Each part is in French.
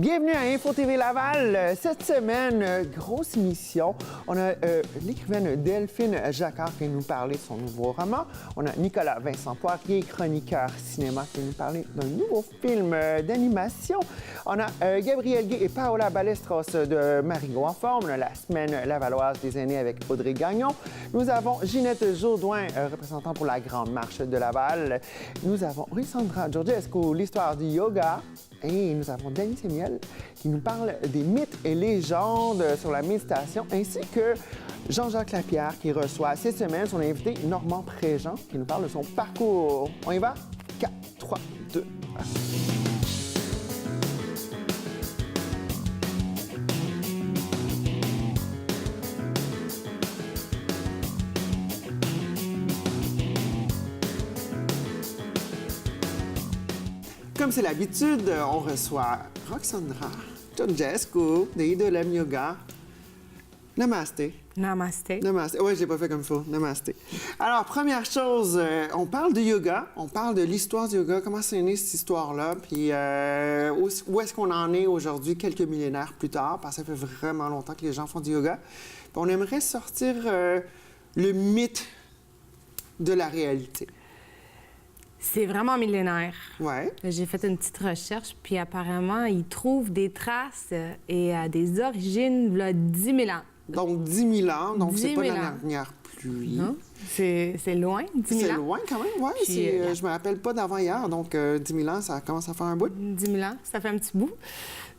Bienvenue à Info TV Laval. Cette semaine, grosse émission. On a l'écrivaine Delphine Jacquard qui va nous parler de son nouveau roman. On a Nicolas Vincent Poirier, chroniqueur cinéma, qui va nous parler d'un nouveau film d'animation. On a Gabriel Guay et Paola Ballestros de Marigot en forme. On a la semaine lavalloise des aînés avec Audrey Gagnon. Nous avons Ginette Jourdouin, représentant pour la Grande Marche de Laval. Nous avons Ruy-Sandra Georgescu, l'histoire du yoga. Et nous avons Dany Sémiel qui nous parle des mythes et légendes sur la méditation, ainsi que Jean-Jacques Lapierre qui reçoit cette semaine son invité Normand Préjean qui nous parle de son parcours. On y va? 4, 3, 2, 1. Comme c'est l'habitude, on reçoit Ruy-Sandra Georgescu de Idolem Yoga. Namasté. Namasté. Namasté. Oui, je l'ai pas fait comme il faut. Namasté. Alors, première chose, on parle de yoga, on parle de l'histoire du yoga, comment c'est né cette histoire-là, puis où est-ce qu'on en est aujourd'hui, quelques millénaires plus tard, parce que ça fait vraiment longtemps que les gens font du yoga. Puis on aimerait sortir le mythe de la réalité. C'est vraiment millénaire. Ouais. J'ai fait une petite recherche, puis apparemment, ils trouvent des traces et des origines là, 10 000 ans. Donc, 10 000 ans, donc c'est pas la ans. dernière pluie. Non? C'est loin, 10 000 ans. C'est loin quand même, oui. Je me rappelle pas d'avant-hier, donc 10 000 ans, ça commence à faire un bout. 10 000 ans, ça fait un petit bout.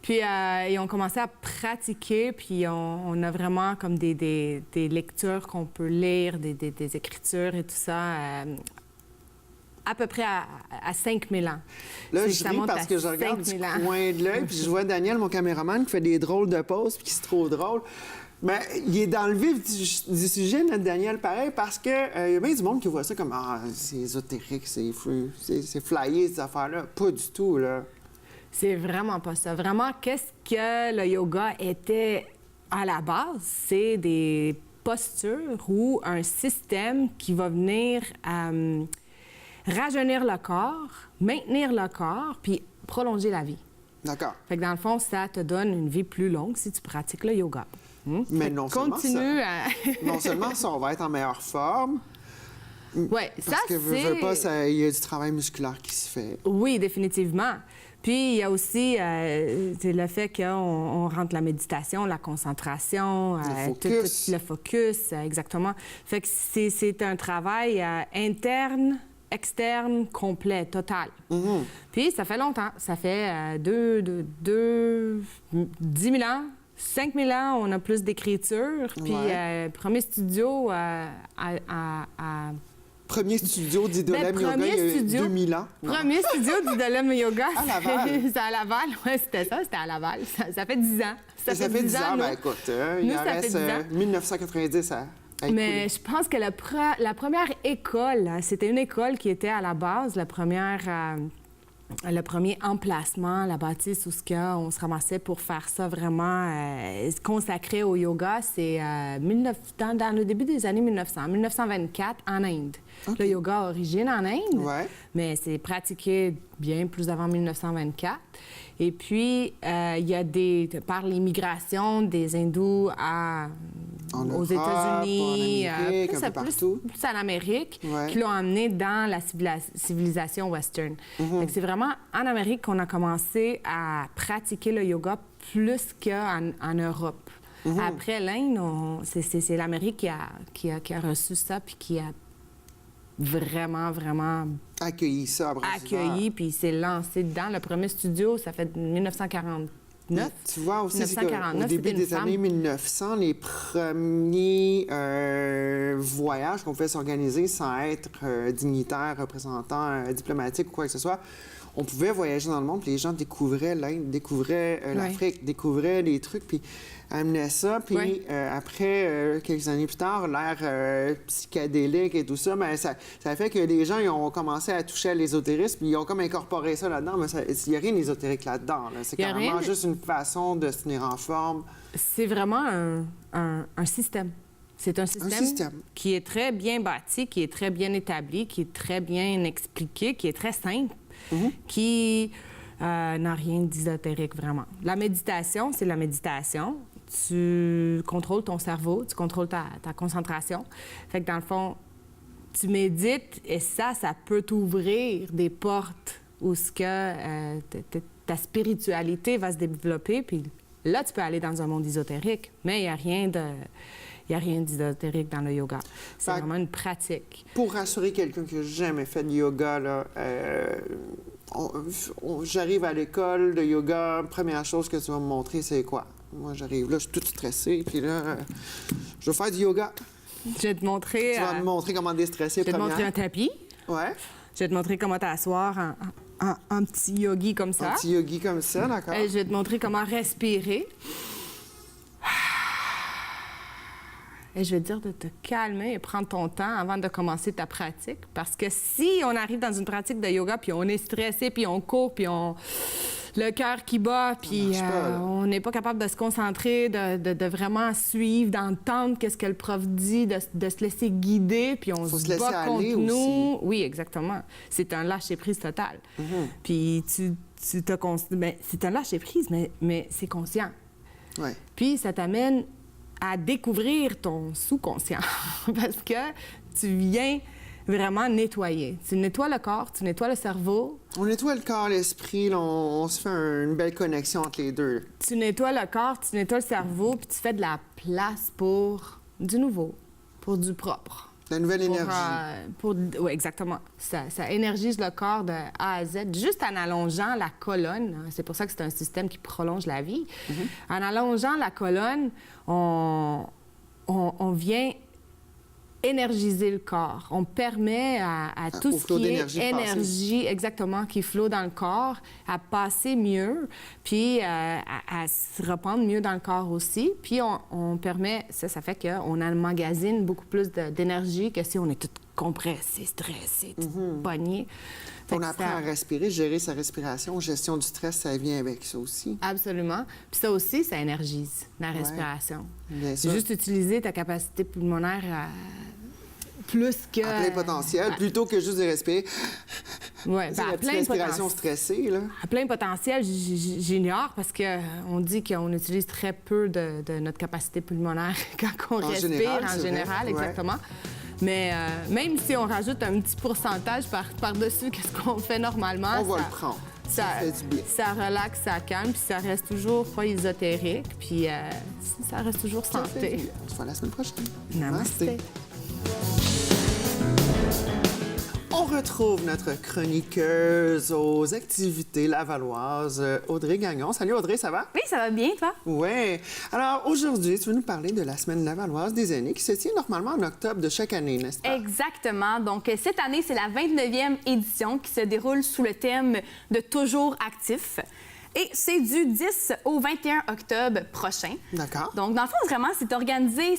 Puis ils ont commencé à pratiquer, puis on a vraiment comme des lectures qu'on peut lire, des écritures et tout ça. À peu près à 5 000 ans. Là, je ris parce que je regarde du coin de l'œil, puis je vois Daniel, mon caméraman, qui fait des drôles de poses, puis qui se trouve drôle. Mais il est dans le vif du sujet, notre Daniel, pareil, parce que y a bien du monde qui voit ça comme « Ah, c'est ésotérique, c'est flyé, ces affaires-là. » Pas du tout, là. C'est vraiment pas ça. Vraiment, qu'est-ce que le yoga était à la base? C'est des postures ou un système qui va venir rajeunir le corps, maintenir le corps, puis prolonger la vie. D'accord. Fait que dans le fond, ça te donne une vie plus longue si tu pratiques le yoga. Mais non seulement ça. Non seulement ça, on va être en meilleure forme. Oui, ça, parce que veux pas, il y a du travail musculaire qui se fait. Oui, définitivement. Puis, il y a aussi le fait qu'on rentre la méditation, la concentration, le focus, exactement. Fait que c'est un travail interne, externe, complet, total. Mm-hmm. Puis, ça fait longtemps. Ça fait 10 000 ans, 5 000 ans, on a plus d'écriture. Puis, premier studio Premier studio d'Idolem Yoga il y a 2000 ans. Premier studio d'Idolem Yoga. À Laval. C'était à Laval, oui, c'était à Laval. Ça fait 10 ans. Ça fait 10 ans, bien écoute, il en reste 1990 à... Mais je pense que la première école, c'était une école qui était à la base, le premier emplacement, la bâtisse où on se ramassait pour faire ça vraiment consacré au yoga, c'est dans le début des années 1924 en Inde. Okay. Le yoga a origine en Inde, mais c'est pratiqué bien plus avant 1924. Et puis, il y a par l'immigration des hindous aux États-Unis, plus à l'Amérique, qui l'ont amené dans la civilisation western. Mm-hmm. C'est vraiment en Amérique qu'on a commencé à pratiquer le yoga plus qu'en Europe. Mm-hmm. Après l'Inde, c'est l'Amérique qui a reçu ça puis qui a vraiment accueilli ça. Accueilli, puis il s'est lancé dans le premier studio, ça fait 1949. Tu vois aussi, c'est qu'au début des années 1900, les premiers voyages qu'on pouvait s'organiser sans être dignitaire, représentant diplomatique ou quoi que ce soit, on pouvait voyager dans le monde, puis les gens découvraient l'Inde, découvraient l'Afrique, découvraient des trucs, puis amenaient ça. Puis après, quelques années plus tard, l'ère psychédélique et tout ça, bien, ça fait que les gens ils ont commencé à toucher à l'ésotérisme, puis ils ont comme incorporé ça là-dedans. Mais il n'y a rien d'ésotérique là-dedans. Là. C'est carrément juste une façon de se tenir en forme. C'est vraiment un système. C'est un système qui est très bien bâti, qui est très bien établi, qui est très bien expliqué, qui est très simple, qui Non, rien d'ésotérique, vraiment. La méditation, c'est la méditation. Tu contrôles ton cerveau, tu contrôles ta concentration. Fait que dans le fond, tu médites et ça peut t'ouvrir des portes où ta spiritualité va se développer. Puis là, tu peux aller dans un monde ésotérique, mais il n'y a rien d'ésotérique dans le yoga. C'est vraiment une pratique. Pour rassurer quelqu'un qui n'a jamais fait de yoga, là, j'arrive à l'école de yoga, première chose que tu vas me montrer, c'est quoi? Moi, j'arrive là, je suis toute stressée, puis là, je vais faire du yoga. Je vais te montrer... Tu vas me montrer comment déstresser, je vais te montrer un tapis. Ouais. Je vais te montrer comment t'asseoir en petit yogi comme ça. Un petit yogi comme ça, d'accord. Je vais te montrer comment respirer. Et je vais te dire de te calmer et prendre ton temps avant de commencer ta pratique. Parce que si on arrive dans une pratique de yoga, puis on est stressé, puis on court, puis le cœur qui bat, puis on n'est pas capable de se concentrer, de vraiment suivre, d'entendre qu'est-ce que le prof dit, de se laisser guider, puis on se bat contre nous. Oui, exactement. C'est un lâcher-prise total. Puis c'est un lâcher-prise, mais c'est conscient. Ouais. Puis ça t'amène à découvrir ton sous-conscient parce que tu viens vraiment nettoyer. Tu nettoies le corps, tu nettoies le cerveau. On nettoie le corps, l'esprit, là, on se fait une belle connexion entre les deux. Tu nettoies le corps, tu nettoies le cerveau, puis tu fais de la place pour du nouveau, pour du propre. La nouvelle énergie. Oui, exactement. Ça énergise le corps de A à Z, juste en allongeant la colonne. C'est pour ça que c'est un système qui prolonge la vie. En allongeant la colonne, on vient énergiser le corps. On permet à tout ce qui est énergie, exactement, qui flotte dans le corps, à passer mieux, puis à se reprendre mieux dans le corps aussi. Puis on permet, ça fait qu'on emmagasine beaucoup plus d'énergie que si on est tout compressé, stressé, pogné. On apprend à respirer, gérer sa respiration, gestion du stress, ça vient avec ça aussi. Absolument. Puis ça aussi, ça énergise la respiration. C'est juste utiliser ta capacité pulmonaire plus que... À plein potentiel, plutôt que juste de respirer. Oui, ben, à plein respiration stressée, là. À plein potentiel, j'ignore parce qu'on dit qu'on utilise très peu de notre capacité pulmonaire quand on respire, en général, exactement. Mais même si on rajoute un petit pourcentage par-dessus qu'est-ce qu'on fait normalement... On va le prendre. Ça fait du bien. Ça relaxe, ça calme, puis ça reste toujours pas ésotérique, puis ça reste toujours santé. On se voit la semaine prochaine. Namasté. On retrouve notre chroniqueuse aux activités lavalloises, Audrey Gagnon. Salut Audrey, ça va? Oui, ça va bien, toi? Oui. Alors aujourd'hui, tu veux nous parler de la Semaine lavalloise des aînés qui se tient normalement en octobre de chaque année, n'est-ce pas? Exactement. Donc cette année, c'est la 29e édition qui se déroule sous le thème de Toujours actif. Et c'est du 10 au 21 octobre prochain. D'accord. Donc, dans le fond, vraiment, c'est un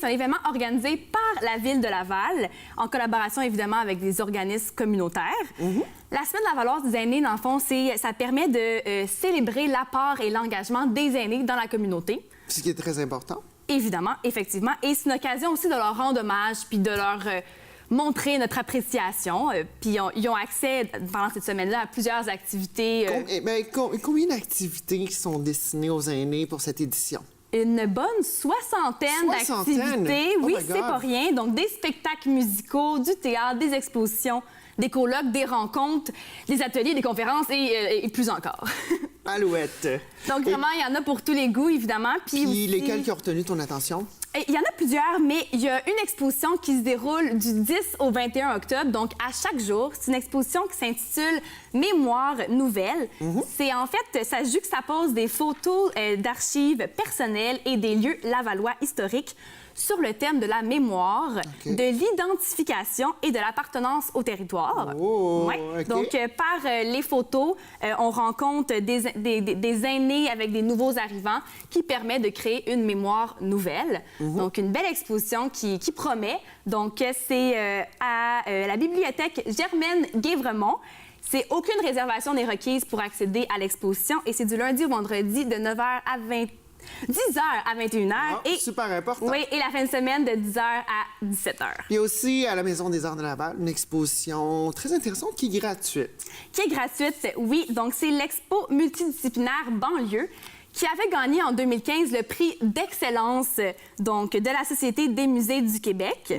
événement organisé par la Ville de Laval, en collaboration, évidemment, avec des organismes communautaires. La Semaine lavalloise des aînés, dans le fond, ça permet de célébrer l'apport et l'engagement des aînés dans la communauté. Ce qui est très important. Évidemment, effectivement. Et c'est une occasion aussi de leur rendre hommage puis de leur... montrer notre appréciation. Puis ils ont accès, pendant cette semaine-là, à plusieurs activités. Combien d'activités sont destinées aux aînés pour cette édition? Une bonne soixantaine d'activités. Oui, c'est pas rien. Donc, des spectacles musicaux, du théâtre, des expositions, des colloques, des rencontres, des ateliers, des conférences et plus encore. Alouette! Donc, vraiment, il y en a pour tous les goûts, évidemment. Puis aussi... lesquels qui ont retenu ton attention? Il y en a plusieurs, mais il y a une exposition qui se déroule du 10 au 21 octobre, donc à chaque jour. C'est une exposition qui s'intitule « Mémoire nouvelle ». C'est en fait, ça juxtapose des photos d'archives personnelles et des lieux lavallois historiques sur le thème de la mémoire, de l'identification et de l'appartenance au territoire. Donc, par les photos, on rencontre des aînés avec des nouveaux arrivants qui permet de créer une mémoire nouvelle. Donc, une belle exposition qui promet. Donc, c'est à la bibliothèque Germaine Guévremont. Aucune réservation n'est requise pour accéder à l'exposition et c'est du lundi au vendredi de 9h à 10h à 21h. Super important. Oui, et la fin de semaine de 10h à 17h. Il y a aussi à la Maison des Arts de Laval une exposition très intéressante qui est gratuite. Qui est gratuite, oui. Donc, c'est l'expo multidisciplinaire banlieue qui avait gagné en 2015 le prix d'excellence donc de la Société des musées du Québec.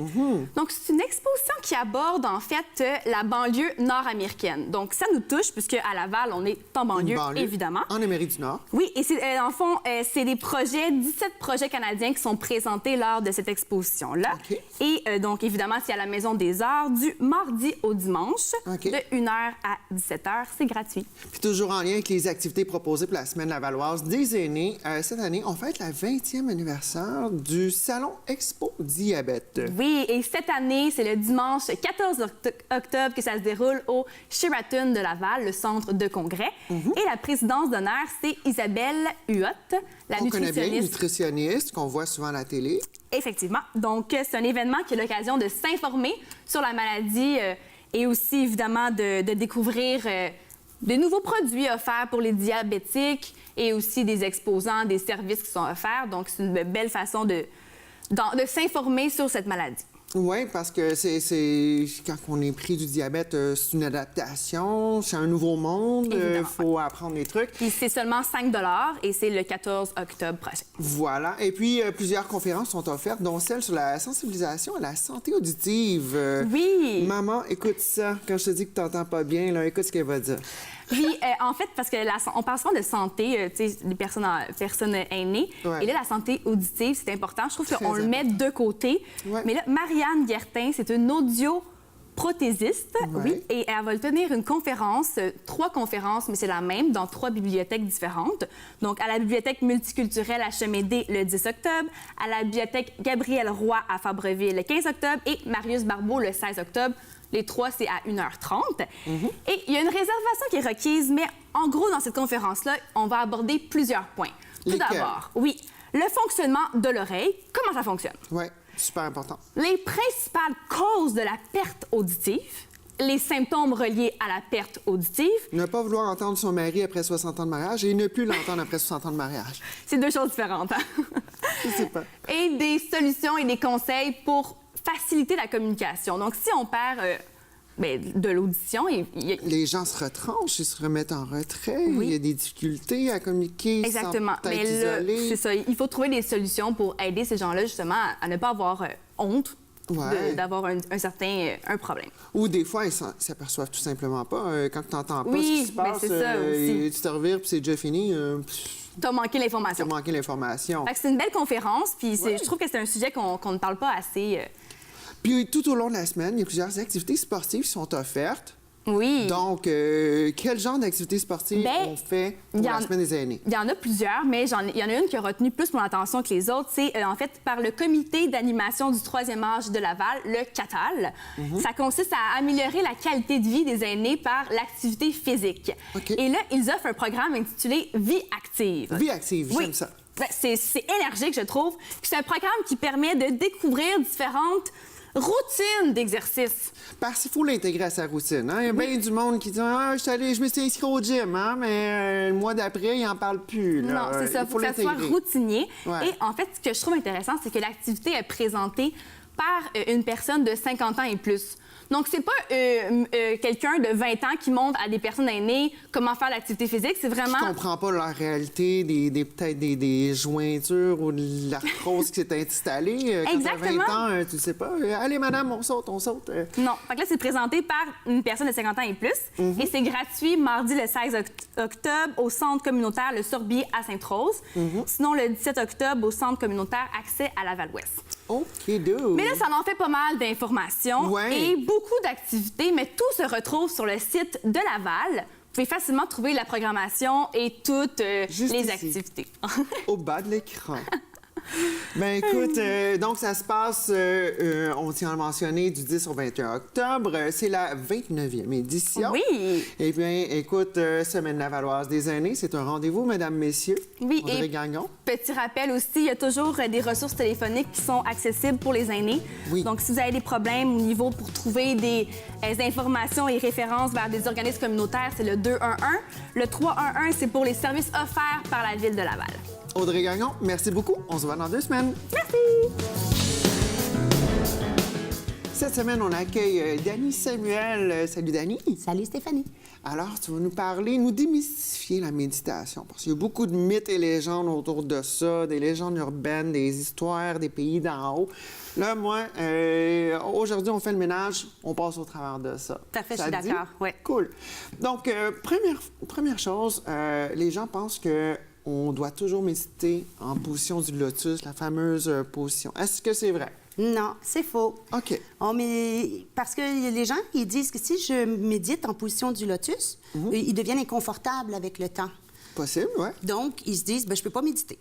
Donc, c'est une exposition qui aborde en fait la banlieue nord-américaine. Donc, ça nous touche puisque à Laval, on est en banlieue, évidemment. En Amérique du Nord. Oui, et en fond, c'est des projets, 17 projets canadiens qui sont présentés lors de cette exposition-là. OK. Et donc, évidemment, c'est à la Maison des Arts du mardi au dimanche OK. de 1h à 17h. C'est gratuit. Puis toujours en lien avec les activités proposées pour la Semaine lavalloise des aînés, cette année, on fête la 20e anniversaire du Salon Expo Diabète. Oui, et cette année, c'est le dimanche 14 octobre que ça se déroule au Sheraton de Laval, le centre de congrès. Et la présidence d'honneur, c'est Isabelle Huot, la On connaît bien une nutritionniste. nutritionniste qu'on voit souvent à la télé. Effectivement. Donc, c'est un événement qui est l'occasion de s'informer sur la maladie et aussi, évidemment, de découvrir de nouveaux produits offerts pour les diabétiques et aussi des exposants, des services qui sont offerts. Donc, c'est une belle façon de s'informer sur cette maladie. Oui, parce que c'est quand on est pris du diabète, c'est une adaptation, c'est un nouveau monde, il faut apprendre des trucs. Puis c'est seulement 5 $ et c'est le 14 octobre prochain. Voilà. Et puis, plusieurs conférences sont offertes, dont celle sur la sensibilisation à la santé auditive. Oui! Maman, écoute ça. Quand je te dis que tu n'entends pas bien, là, écoute ce qu'elle va dire. Oui, en fait, parce que on parle souvent de santé, tu sais, des personnes aînées. Ouais. Et là, la santé auditive, c'est important. Je trouve Très qu'on le met de côté. Ouais. Mais là, Marianne Guertin, c'est une audioprothésiste, Ouais. oui, et elle va tenir une conférence, 3 conférences, mais c'est la même, dans 3 bibliothèques différentes. Donc, à la bibliothèque multiculturelle à Chemédé le 10 octobre, à la bibliothèque Gabriel Roy à Fabreville le 15 octobre et Marius Barbeau le 16 octobre. Les 3, c'est à 1h30. Et il y a une réservation qui est requise, mais en gros, dans cette conférence-là, on va aborder plusieurs points. Tout Lesquels? d'abord, oui, le fonctionnement de l'oreille, comment ça fonctionne. Oui, super important. Les principales causes de la perte auditive, les symptômes reliés à la perte auditive. Ne pas vouloir entendre son mari après 60 ans de mariage et ne plus l'entendre après 60 ans de mariage. C'est 2 choses différentes. Hein? Je sais pas. Et des solutions et des conseils pour faciliter la communication. Donc, si on perd de l'audition, Les gens se retranchent, ils se remettent en retrait, Oui. il y a des difficultés à communiquer, exactement. sans être Mais là, isolés. c'est ça. Il faut trouver des solutions pour aider ces gens-là, justement, à ne pas avoir honte Ouais. d'avoir un certain un problème. Ou des fois, ils s'aperçoivent tout simplement pas. Quand tu n'entends pas Oui, ce qui se ben passe, c'est ça aussi. tu te revires puis c'est déjà fini. Tu as manqué Tu as l'information. manqué l'information. Fait que c'est une belle conférence, puis Ouais. je trouve que c'est un sujet qu'on ne parle pas assez. Puis tout au long de la semaine, il y a plusieurs activités sportives qui sont offertes. Oui. Donc, quel genre d'activités sportives Ben, on fait pour il y la en- semaine des aînés? Il y en a plusieurs, mais il y en a une qui a retenu plus mon attention que les autres. C'est en fait par le Comité d'animation du 3e âge de Laval, le CATAL. Ça consiste à améliorer la qualité de vie des aînés par l'activité physique. OK. Et là, ils offrent un programme intitulé Vie active. Vie active, Oui. j'aime ça. Ben, c'est énergique, je trouve. Puis c'est un programme qui permet de découvrir différentes routines d'exercice. Parce qu'il faut l'intégrer à sa routine. Hein? Il y a bien du monde qui dit « je me suis inscrit au gym, hein? Mais le mois d'après, il n'en parle plus. » Non, c'est ça. Il faut que ça soit l'intégrer. routinier. Ouais. Et en fait, ce que je trouve intéressant, c'est que l'activité est présentée par une personne de 50 ans et plus. Donc, c'est pas quelqu'un de 20 ans qui montre à des personnes aînées comment faire l'activité physique. C'est vraiment... Qui ne comprend pas leur réalité, peut-être des jointures ou de l'arthrose qui s'est installée. Quand t'as Exactement. 20 ans, tu sais pas. Allez, madame, on saute. Non. Fait que là, c'est présenté par une personne de 50 ans et plus. Et c'est gratuit mardi le 16 octobre au centre communautaire Le Sorbier à Sainte-Rose. Sinon, le 17 octobre au centre communautaire Accès à Laval-Ouest. OK, dude. Mais là, ça en fait pas mal d'informations Ouais. et beaucoup d'activités, mais tout se retrouve sur le site de Laval. Vous pouvez facilement trouver la programmation et toutes Juste les ici. activités. Au bas de l'écran. Ben écoute, donc ça se passe, on tient à le mentionner, du 10 au 21 octobre. C'est la 29e édition. Oui. Eh bien, écoute, Semaine lavalloise des aînés, c'est un rendez-vous, mesdames, messieurs. Oui, Audrey et Gagnon. petit rappel aussi, il y a toujours des ressources téléphoniques qui sont accessibles pour les aînés. Oui. Donc, si vous avez des problèmes au niveau pour trouver des informations et références vers des organismes communautaires, c'est le 211. Le 311, c'est pour les services offerts par la Ville de Laval. Audrey Gagnon, merci beaucoup. On se voit dans 2 semaines. Merci! Cette semaine, on accueille Dany Samuel. Salut, Dany. Salut Stéphanie. Alors, tu vas nous parler, nous démystifier la méditation. Parce qu'il y a beaucoup de mythes et légendes autour de ça, des légendes urbaines, des histoires des pays d'en haut. Là, moi, aujourd'hui, on fait le ménage, on passe au travers de ça. Tout à fait, Ça je te suis dit? d'accord, oui. Cool. Donc, première chose, les gens pensent qu'on doit toujours méditer en position du lotus, la fameuse position. Est-ce que c'est vrai? Non, c'est faux. OK. Parce que les gens, ils disent que si je médite en position du lotus, ils deviennent inconfortables avec le temps. Possible, oui. Donc, ils se disent, ben, je peux pas méditer.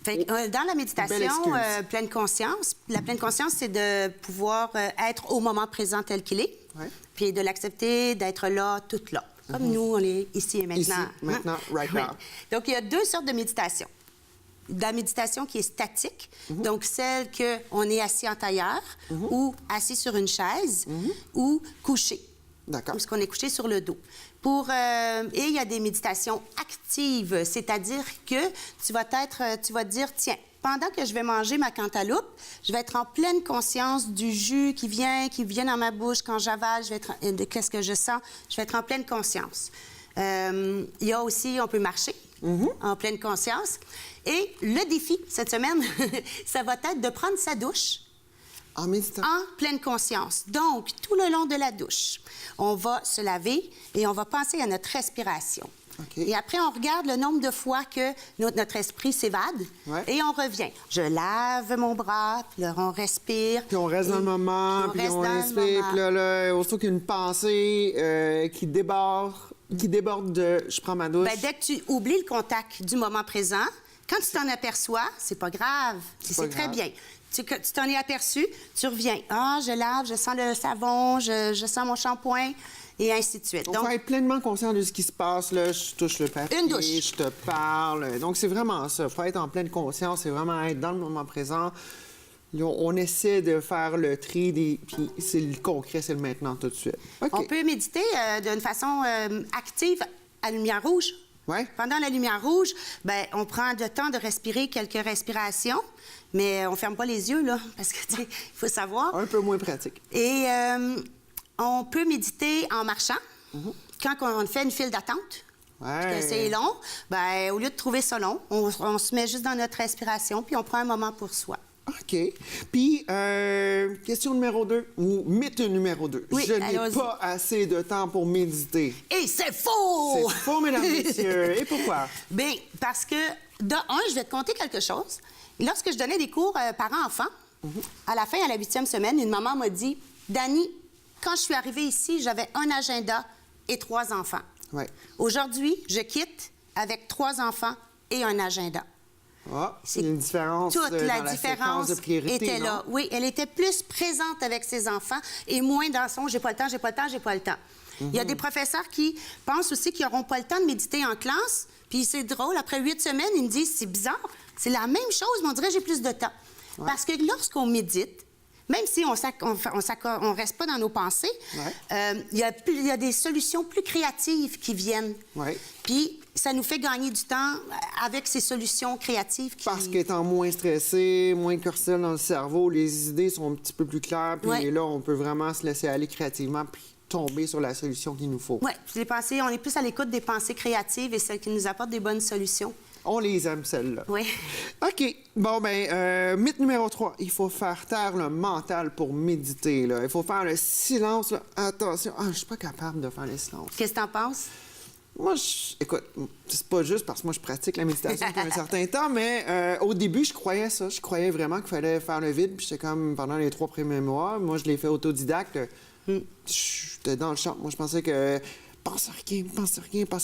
Fait que, dans la méditation, pleine conscience, la pleine conscience, c'est de pouvoir être au moment présent tel qu'il est, puis de l'accepter, d'être là, toute là. Comme nous, on est ici et maintenant. Ici, maintenant, right now. Donc, il y a 2 sortes de méditation. De la méditation qui est statique, donc celle qu'on est assis en tailleur ou assis sur une chaise ou couché. D'accord. Parce qu'on est couché sur le dos. Et il y a des méditations actives, c'est-à-dire que tu vas te dire, tiens, pendant que je vais manger ma cantaloupe, je vais être en pleine conscience du jus qui vient dans ma bouche. Quand j'avale, de qu'est-ce que je sens, je vais être en pleine conscience. Il y a aussi, on peut marcher en pleine conscience. Et le défi, cette semaine, ça va être de prendre sa douche en méditant. En pleine conscience. Donc, tout le long de la douche, on va se laver et on va penser à notre respiration. Okay. Et après, on regarde le nombre de fois que notre esprit s'évade et on revient. Je lave mon bras, puis là, on respire. Puis on reste dans le moment, puis on respire. Puis là, aussitôt qu'il y a une pensée qui déborde de « je prends ma douche ». Bien, dès que tu oublies le contact du moment présent, quand tu t'en aperçois, c'est pas grave. C'est très bien. Tu t'en es aperçu, tu reviens. Ah, je lave, je sens le savon, je sens mon shampoing, et ainsi de suite. Donc, faut être pleinement conscient de ce qui se passe. Là, je touche le papier, une douche. Je te parle. Donc, c'est vraiment ça. Il faut être en pleine conscience. C'est vraiment être dans le moment présent. On essaie de faire le tri, puis c'est le concret, c'est le maintenant tout de suite. Okay. On peut méditer d'une façon active à lumière rouge. Ouais. Pendant la lumière rouge, ben, on prend le temps de respirer quelques respirations, mais on ferme pas les yeux, là, parce que, tu sais, il faut savoir. Un peu moins pratique. Et on peut méditer en marchant. Quand on fait une file d'attente, que c'est long, ben, au lieu de trouver ça long, on se met juste dans notre respiration, puis on prend un moment pour soi. OK. Puis, question numéro 2, ou mythe numéro 2. Oui, je n'ai pas assez de temps pour méditer. Et c'est faux! C'est faux, mesdames et messieurs. Et pourquoi? Bien, parce que, de un, je vais te conter quelque chose. Lorsque je donnais des cours parents-enfants, à la fin, à la 8e semaine, une maman m'a dit, « Dany, quand je suis arrivée ici, j'avais un agenda et 3 enfants. Ouais. Aujourd'hui, je quitte avec 3 enfants et un agenda. » Ah, c'est une différence. Toute la dans différence la de priorité, était non? là. Oui, elle était plus présente avec ses enfants et moins dans son « j'ai pas le temps, j'ai pas le temps, j'ai pas le temps ». Il y a des professeurs qui pensent aussi qu'ils n'auront pas le temps de méditer en classe. Puis c'est drôle, après 8 semaines, ils me disent « c'est bizarre, c'est la même chose, mais on dirait que j'ai plus de temps ». Parce que lorsqu'on médite, même si on ne reste pas dans nos pensées, il y a des solutions plus créatives qui viennent. Puis ça nous fait gagner du temps avec ces solutions créatives. Parce qu'étant moins stressé, moins cortisol dans le cerveau, les idées sont un petit peu plus claires. Puis là, on peut vraiment se laisser aller créativement puis tomber sur la solution qu'il nous faut. Oui, les pensées, on est plus à l'écoute des pensées créatives et celles qui nous apportent des bonnes solutions. On les aime, celles-là. Oui. OK. Bon, bien, mythe numéro 3. Il faut faire taire le mental pour méditer, là. Il faut faire le silence, là. Attention. Ah, je suis pas capable de faire le silence. Qu'est-ce que t'en penses? Moi, écoute, c'est pas juste parce que moi, je pratique la méditation depuis un certain temps, mais au début, je croyais ça. Je croyais vraiment qu'il fallait faire le vide. Puis j'étais comme, pendant les 3 premiers mois, moi, je l'ai fait autodidacte. J'étais dans le champ. Moi, je pensais que... pense à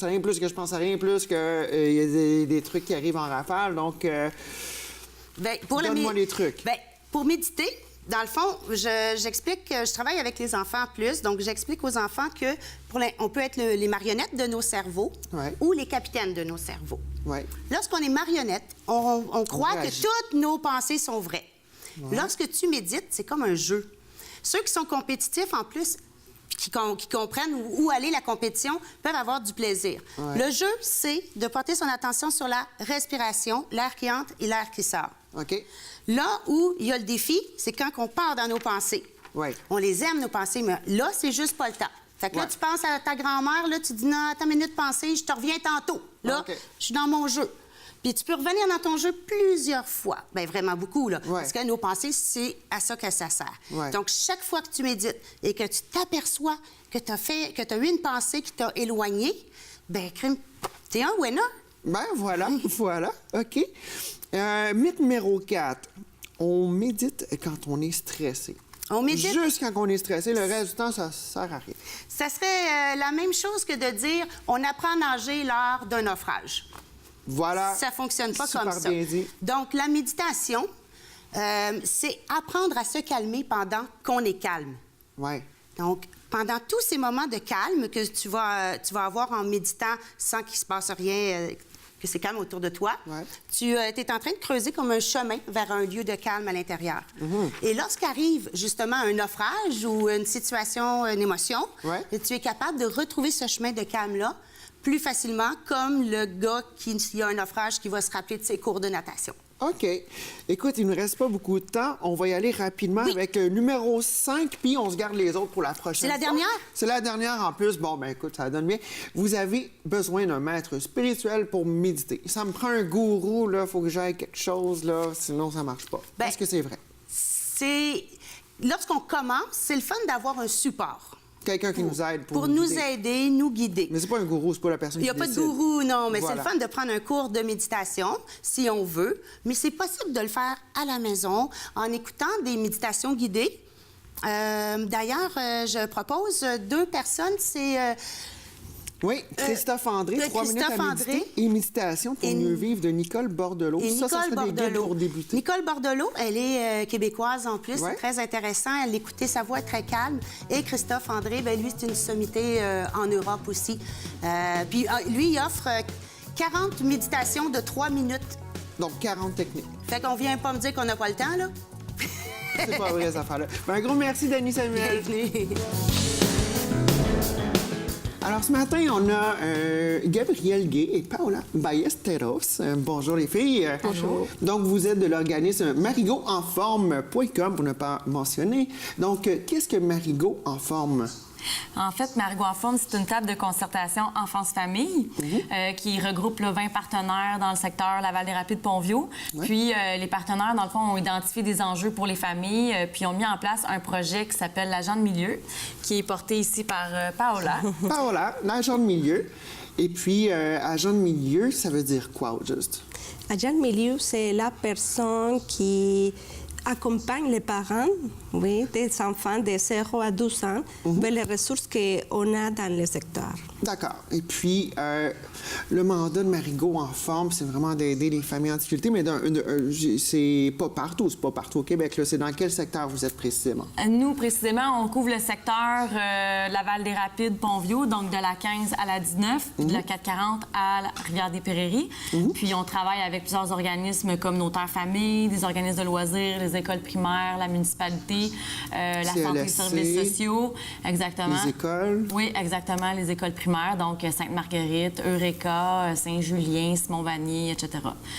rien, plus que je pense à rien, plus qu'il y a des trucs qui arrivent en rafale. Donc, donne-moi les trucs. Bien, pour méditer, dans le fond, j'explique que je travaille avec les enfants plus. Donc, j'explique aux enfants que on peut être les marionnettes de nos cerveaux ou les capitaines de nos cerveaux. Lorsqu'on est marionnette, on croit que toutes nos pensées sont vraies. Lorsque tu médites, c'est comme un jeu. Ceux qui sont compétitifs, en plus, qui comprennent où aller la compétition peuvent avoir du plaisir. Ouais. Le jeu, c'est de porter son attention sur la respiration, l'air qui entre et l'air qui sort. OK. Là où il y a le défi, c'est quand on part dans nos pensées. Ouais. On les aime, nos pensées, mais là, c'est juste pas le temps. Fait que là, Ouais. tu penses à ta grand-mère, là, tu dis, non, attends une minute, pensée, je te reviens tantôt. Là, OK. je suis dans mon jeu. Puis tu peux revenir dans ton jeu plusieurs fois. Bien, vraiment beaucoup, là. Ouais. Parce que nos pensées, c'est à ça que ça sert. Ouais. Donc, chaque fois que tu médites et que tu t'aperçois que tu as eu une pensée qui t'a éloigné, bien, crime, t'es un winner. Ben voilà, voilà. OK. Mythe numéro 4. On médite quand on est stressé. On médite. Juste quand on est stressé, le reste du temps, ça sert à rien. Ça serait la même chose que de dire on apprend à nager lors d'un naufrage. Voilà. Ça fonctionne pas Super comme ça. bien dit. Donc, la méditation, c'est apprendre à se calmer pendant qu'on est calme. Ouais. Donc, pendant tous ces moments de calme que tu vas avoir en méditant sans qu'il se passe rien, que c'est calme autour de toi, Ouais. tu es en train de creuser comme un chemin vers un lieu de calme à l'intérieur. Et lorsqu'arrive justement un naufrage ou une situation, une émotion, Ouais. tu es capable de retrouver ce chemin de calme-là plus facilement, comme le gars qui a un naufrage qui va se rappeler de ses cours de natation. OK. Écoute, il ne nous reste pas beaucoup de temps. On va y aller rapidement Oui. avec le numéro 5, puis on se garde les autres pour la prochaine C'est la fois. dernière? C'est la dernière en plus. Bon, ben écoute, ça donne bien. Vous avez besoin d'un maître spirituel pour méditer. Ça me prend un gourou, là. Faut que j'aille quelque chose, là. Sinon, ça marche pas. Ben, Est-ce que c'est vrai? Lorsqu'on commence, c'est le fun d'avoir un support. Quelqu'un qui nous aide Pour nous nous guider. aider, nous guider. Mais c'est pas un gourou, c'est pas la personne Il n'y a qui pas de décide. gourou, non, mais Voilà. c'est le fun de prendre un cours de méditation, si on veut. Mais c'est possible de le faire à la maison en écoutant des méditations guidées. D'ailleurs, je propose 2 personnes. C'est Oui, Christophe André, de 3 minutes à Christophe méditer André. et méditation pour Et- mieux vivre de Nicole Bordelot. et Ça Nicole serait des guides Bordelot. pour débuter. Nicole Bordelot, elle est québécoise en plus, Ouais. c'est très intéressant. Elle écoutait sa voix est très calme. Et Christophe André, ben lui, c'est une sommité en Europe aussi. Puis lui, il offre 40 méditations de 3 minutes. Donc, 40 techniques. Fait qu'on vient pas me dire qu'on n'a pas le temps, là. C'est pas vrai, cette affaire-là. Ben, un gros merci, Dani Samuel. Bienvenue. Alors, ce matin, on a Gabrielle Gay et Paola Ballesteros. Bonjour, les filles. Bonjour. Donc, vous êtes de l'organisme marigotenforme.com, pour ne pas mentionner. Donc, qu'est-ce que Marigot en forme? En fait, Marigot en forme, c'est une table de concertation enfance-famille qui regroupe là, 20 partenaires dans le secteur Laval-des-Rapides-Pont-Vieux. Puis, les partenaires, dans le fond, ont identifié des enjeux pour les familles puis ont mis en place un projet qui s'appelle l'agent de milieu, qui est porté ici par Paola. Paola, l'agent de milieu. Et puis, agent de milieu, ça veut dire quoi, au juste? Agent de milieu, c'est la personne qui accompagne les parents, oui, des enfants de 0 à 12 ans vers les ressources qu'on a dans le secteur. D'accord. Et puis, le mandat de Marigot en forme, c'est vraiment d'aider les familles en difficulté, mais c'est pas partout au Québec. Là. C'est dans quel secteur vous êtes précisément? Nous, précisément, on couvre le secteur Laval-des-Rapides-Pont-Vieux, donc de la 15 à la 19, puis de la 440 à la Rivière-des-Prairies. Puis on travaille avec plusieurs organismes communautaires familles, des organismes de loisirs, les écoles primaires, la municipalité, la santé et services sociaux. Exactement. Les écoles? Oui, exactement, les écoles primaires, donc Sainte-Marguerite, Eureka, Saint-Julien, Simon-Vanier, etc.,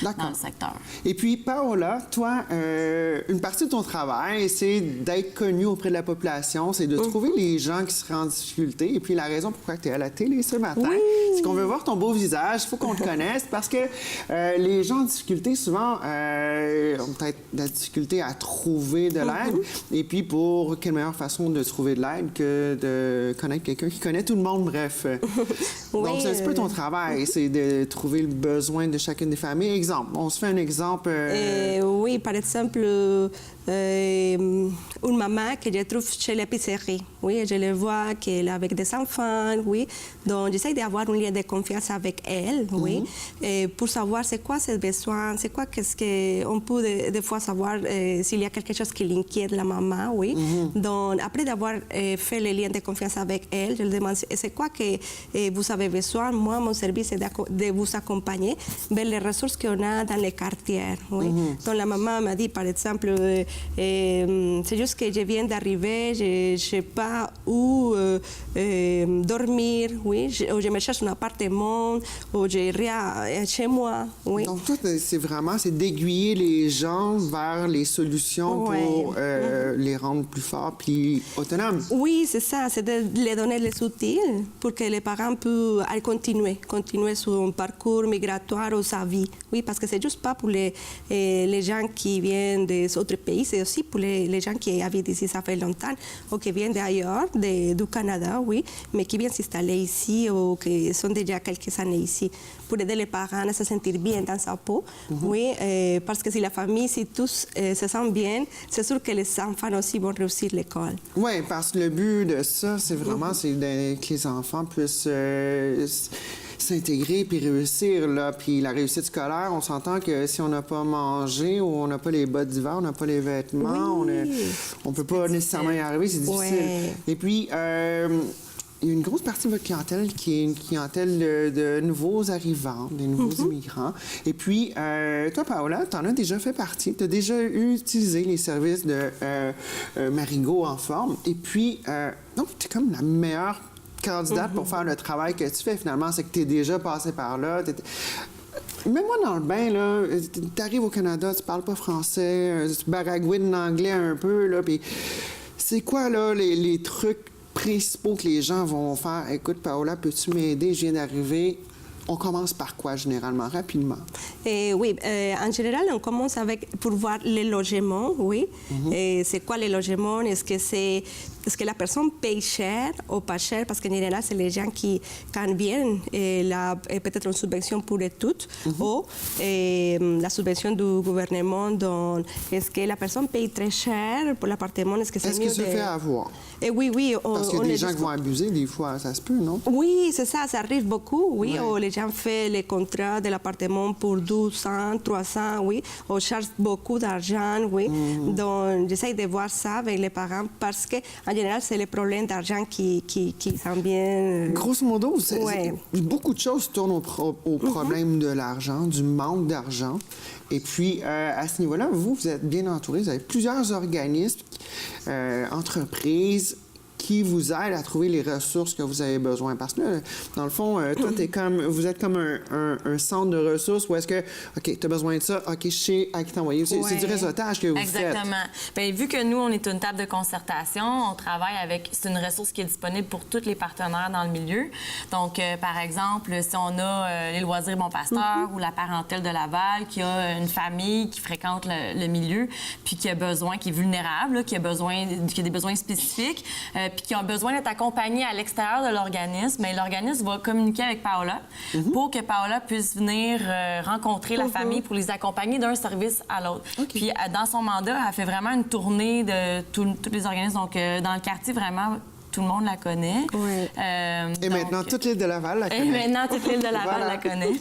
dans le secteur. Et puis, Paola, toi, une partie de ton travail, c'est d'être connue auprès de la population, c'est de trouver les gens qui seraient en difficulté. Et puis, la raison pourquoi tu es à la télé ce matin, c'est qu'on veut voir ton beau visage, il faut qu'on te connaisse, parce que les gens en difficulté, souvent, ont peut-être de la difficulté à trouver de l'aide. Et puis, pour quelle meilleure façon de trouver de l'aide que de connaître quelqu'un qui connaît tout le monde, bref. Donc, c'est un petit peu ton travail, c'est de trouver le besoin de chacune des familles. Exemple, on se fait un exemple... Oui, par exemple, une maman que je trouve chez l'épicerie. Oui, je le vois qu'elle est avec des enfants, oui. Donc, j'essaie d'avoir un lien de confiance avec elle, oui, pour savoir c'est quoi ses besoins, c'est quoi qu'est-ce qu'on peut des fois savoir s'il y a quelque chose qui l'inquiète, la maman, oui. Donc, après d'avoir fait le lien de confiance avec elle, je lui demande, c'est quoi que vous avez besoin? Moi, mon service est de vous accompagner vers les ressources qu'on a dans les quartiers, oui. Donc, la maman m'a dit, par exemple, c'est juste que je viens d'arriver, je ne sais pas où dormir, oui, ou je me cherche un appartement, ou j'ai rien chez moi, oui. Donc, tout, c'est d'aiguiller les gens vers les solutions pour les rendre plus forts puis autonomes. Oui, c'est ça, c'est de leur donner les outils pour que les parents puissent continuer son parcours migratoire ou sa vie. Oui, parce que c'est juste pas pour les gens qui viennent des autres pays, c'est aussi pour les gens qui habitent ici, ça fait longtemps, ou qui viennent d'ailleurs, du Canada, oui, mais qui viennent s'installer ici ou qui sont déjà quelques années ici, pour aider les parents à se sentir bien dans sa peau. Oui, parce que si la famille, si tous se sentent bien, c'est sûr que les enfants aussi vont réussir l'école. Oui, parce que le but de ça, c'est vraiment que les enfants puissent s'intégrer puis réussir. Là. Puis la réussite scolaire, on s'entend que si on n'a pas mangé ou on n'a pas les bottes d'hiver, on n'a pas les vêtements, on ne peut pas nécessairement y arriver, c'est difficile. Ouais. Et puis, il y a une grosse partie de votre clientèle qui est une clientèle de nouveaux arrivants, des nouveaux immigrants. Et puis, toi, Paola, tu en as déjà fait partie. Tu as déjà utilisé les services de Marigot en forme. Et puis, donc, tu es comme la meilleure candidate pour faire le travail que tu fais, finalement. C'est que tu es déjà passé par là. Mets-moi dans le bain, là. Tu arrives au Canada, tu parles pas français, tu baragouines en anglais un peu, là. Puis, c'est quoi, là, les trucs principaux que les gens vont faire? Écoute, Paola, peux-tu m'aider? Je viens d'arriver. On commence par quoi, généralement, rapidement? Oui, en général, on commence pour voir les logements, oui. C'est quoi les logements? Est-ce que la personne paye cher ou pas cher? Parce qu'en général, c'est les gens qui, quand viennent, peut-être une subvention pour toutes, ou la subvention du gouvernement. Donc, est-ce que la personne paye très cher pour l'appartement? Est-ce que ça fait avoir? Oui. Parce qu'il y a des gens qui vont abuser, des fois, ça se peut, non? Oui, c'est ça arrive beaucoup, oui. Ouais. Ou les gens font les contrats de l'appartement pour 200, 300, oui. On charge beaucoup d'argent, oui. Donc, j'essaie de voir ça avec les parents parce qu'en général, c'est les problèmes d'argent qui s'en viennent. Grosso modo, beaucoup de choses tournent au problème de l'argent, du manque d'argent. Et puis, à ce niveau-là, vous êtes bien entouré. Vous avez plusieurs organismes, entreprises qui vous aident à trouver les ressources que vous avez besoin. Parce que là, dans le fond, toi, vous êtes comme un centre de ressources où est-ce que, OK, tu as besoin de ça, OK, je sais à qui t'envoyer. C'est du réseautage que vous faites. Exactement. Bien, vu que nous, on est une table de concertation, on travaille avec... C'est une ressource qui est disponible pour tous les partenaires dans le milieu. Donc, par exemple, si on a les loisirs Bon Pasteur ou la parentèle de Laval qui a une famille qui fréquente le milieu puis qui a besoin, qui est vulnérable, là, qui a des besoins spécifiques, puis qui ont besoin d'être accompagnés à l'extérieur de l'organisme, mais l'organisme va communiquer avec Paola pour que Paola puisse venir rencontrer la famille pour les accompagner d'un service à l'autre. Puis, dans son mandat, elle fait vraiment une tournée de tous les organismes. Donc, dans le quartier, vraiment... Tout le monde la connaît. Ouais. Et maintenant, toute l'île de Laval la connaît. Et maintenant, toute l'île de Laval la connaît.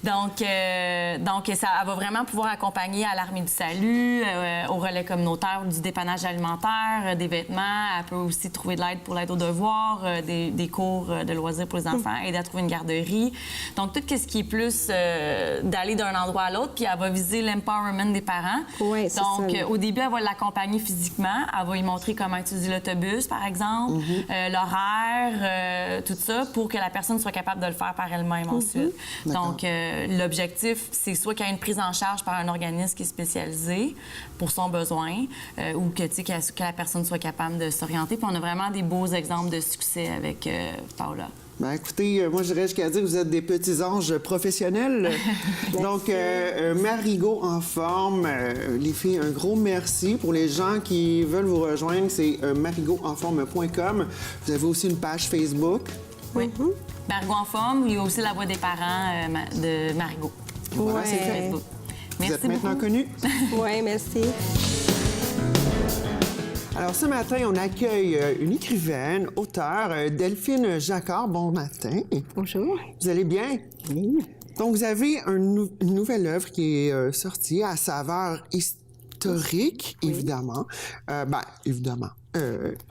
Donc, elle va vraiment pouvoir accompagner à l'Armée du Salut, au relais communautaire du dépannage alimentaire, des vêtements. Elle peut aussi trouver de l'aide pour l'aide aux devoirs, des cours de loisirs pour les enfants, aider à trouver une garderie. Donc, tout ce qui est plus d'aller d'un endroit à l'autre, puis elle va viser l'empowerment des parents. Oui, c'est donc, ça. Au début, elle va l'accompagner physiquement. Elle va lui montrer comment utiliser l'autobus, par exemple. L'horaire, tout ça, pour que la personne soit capable de le faire par elle-même ensuite. Donc, l'objectif, c'est soit qu'il y ait une prise en charge par un organisme qui est spécialisé pour son besoin ou que la personne soit capable de s'orienter. Puis on a vraiment des beaux exemples de succès avec Paola. Ben, écoutez, moi, je dirais jusqu'à dire que vous êtes des petits anges professionnels. Donc, Marigot en forme. Les filles, un gros merci. Pour les gens qui veulent vous rejoindre, c'est marigotenforme.com. Vous avez aussi une page Facebook. Oui. Marigot en forme. Il y a aussi la voix des parents de Marigot. Voilà, c'est fait. Facebook. Vous Merci êtes maintenant beaucoup. connus. Oui, merci. Alors, ce matin, on accueille une écrivaine, auteure, Delphine Jacquard. Bon matin. Bonjour. Vous allez bien? Oui. Donc, vous avez une nouvelle œuvre qui est sortie à saveur historique, évidemment. Évidemment.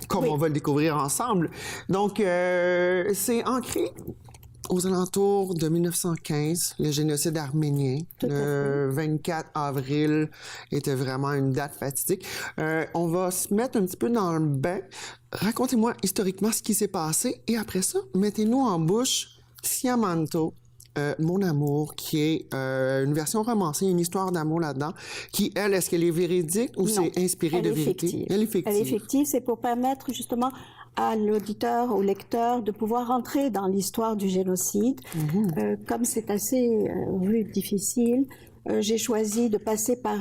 Comme on va le découvrir ensemble. Donc, c'est ancré aux alentours de 1915, le génocide arménien. Le 24 avril était vraiment une date fatidique. On va se mettre un petit peu dans le bain. Racontez-moi historiquement ce qui s'est passé et après ça, mettez-nous en bouche Siamanto, Mon amour, qui est une version romancée, une histoire d'amour là-dedans, qui, elle, est-ce qu'elle est véridique ou c'est inspiré de vérité? Elle est fictive. Elle est fictive, c'est pour permettre justement à l'auditeur, au lecteur, de pouvoir entrer dans l'histoire du génocide. Comme c'est assez difficile, j'ai choisi de passer par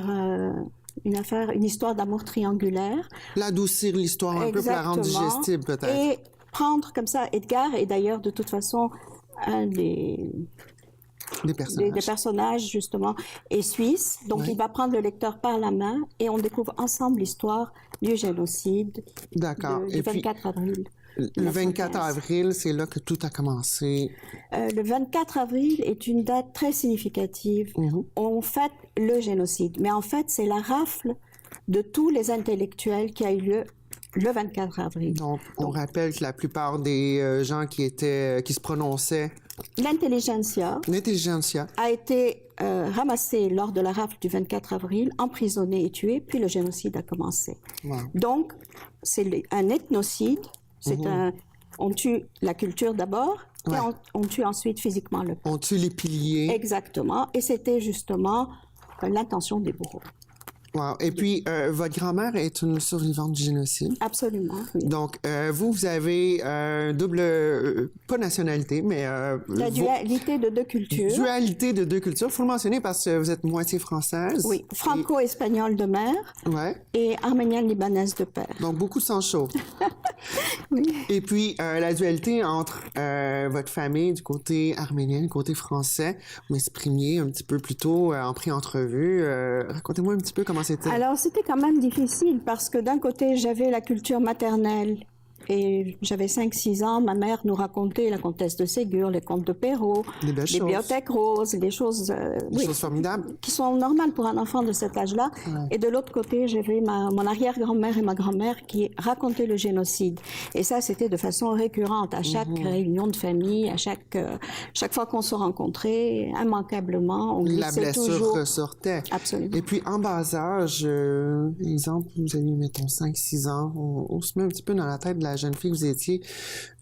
une histoire d'amour triangulaire. L'adoucir l'histoire un peu pour la rendre digestible, peut-être. Et prendre comme ça Edgar, et d'ailleurs, de toute façon, un des personnages, justement, est suisse. Donc, il va prendre le lecteur par la main et on découvre ensemble l'histoire du génocide du 24 avril. Le 24 avril, c'est là que tout a commencé. Le 24 avril est une date très significative. On fête le génocide. Mais en fait, c'est la rafle de tous les intellectuels qui a eu lieu le 24 avril. Donc, on rappelle que la plupart des gens qui se prononçaient... L'intelligentsia a été ramassée lors de la rafle du 24 avril, emprisonnée et tuée, puis le génocide a commencé. Donc, c'est un ethnocide. On tue la culture d'abord, et on tue ensuite physiquement le peuple. On tue les piliers. Exactement. Et c'était justement l'intention des bourreaux. Wow. Et puis, votre grand-mère est une survivante du génocide. Absolument, oui. Donc, vous avez double, pas nationalité, mais... la dualité de deux cultures. Dualité de deux cultures. Il faut le mentionner parce que vous êtes moitié française. Oui, franco-espagnole de mère et arménienne-libanaise de père. Donc, beaucoup de sang chaud. Oui. Et puis, la dualité entre votre famille du côté arménien, du côté français, vous m'exprimiez un petit peu plus tôt en pré-entrevue. Racontez-moi un petit peu comment c'était. Alors, c'était quand même difficile parce que d'un côté, j'avais la culture maternelle. Et j'avais 5-6 ans, ma mère nous racontait la comtesse de Ségur, les contes de Perrault, les bibliothèques roses, des choses formidables. Qui sont normales pour un enfant de cet âge-là. Et de l'autre côté, j'avais mon arrière-grand-mère et ma grand-mère qui racontaient le génocide. Et ça, c'était de façon récurrente à chaque réunion de famille, à chaque fois qu'on se rencontrait, immanquablement, on glissait toujours. La blessure ressortait. Absolument. Et puis, en bas âge, exemple, vous avez, mettons, 5-6 ans, on se met un petit peu dans la tête de la jeune fille que vous étiez,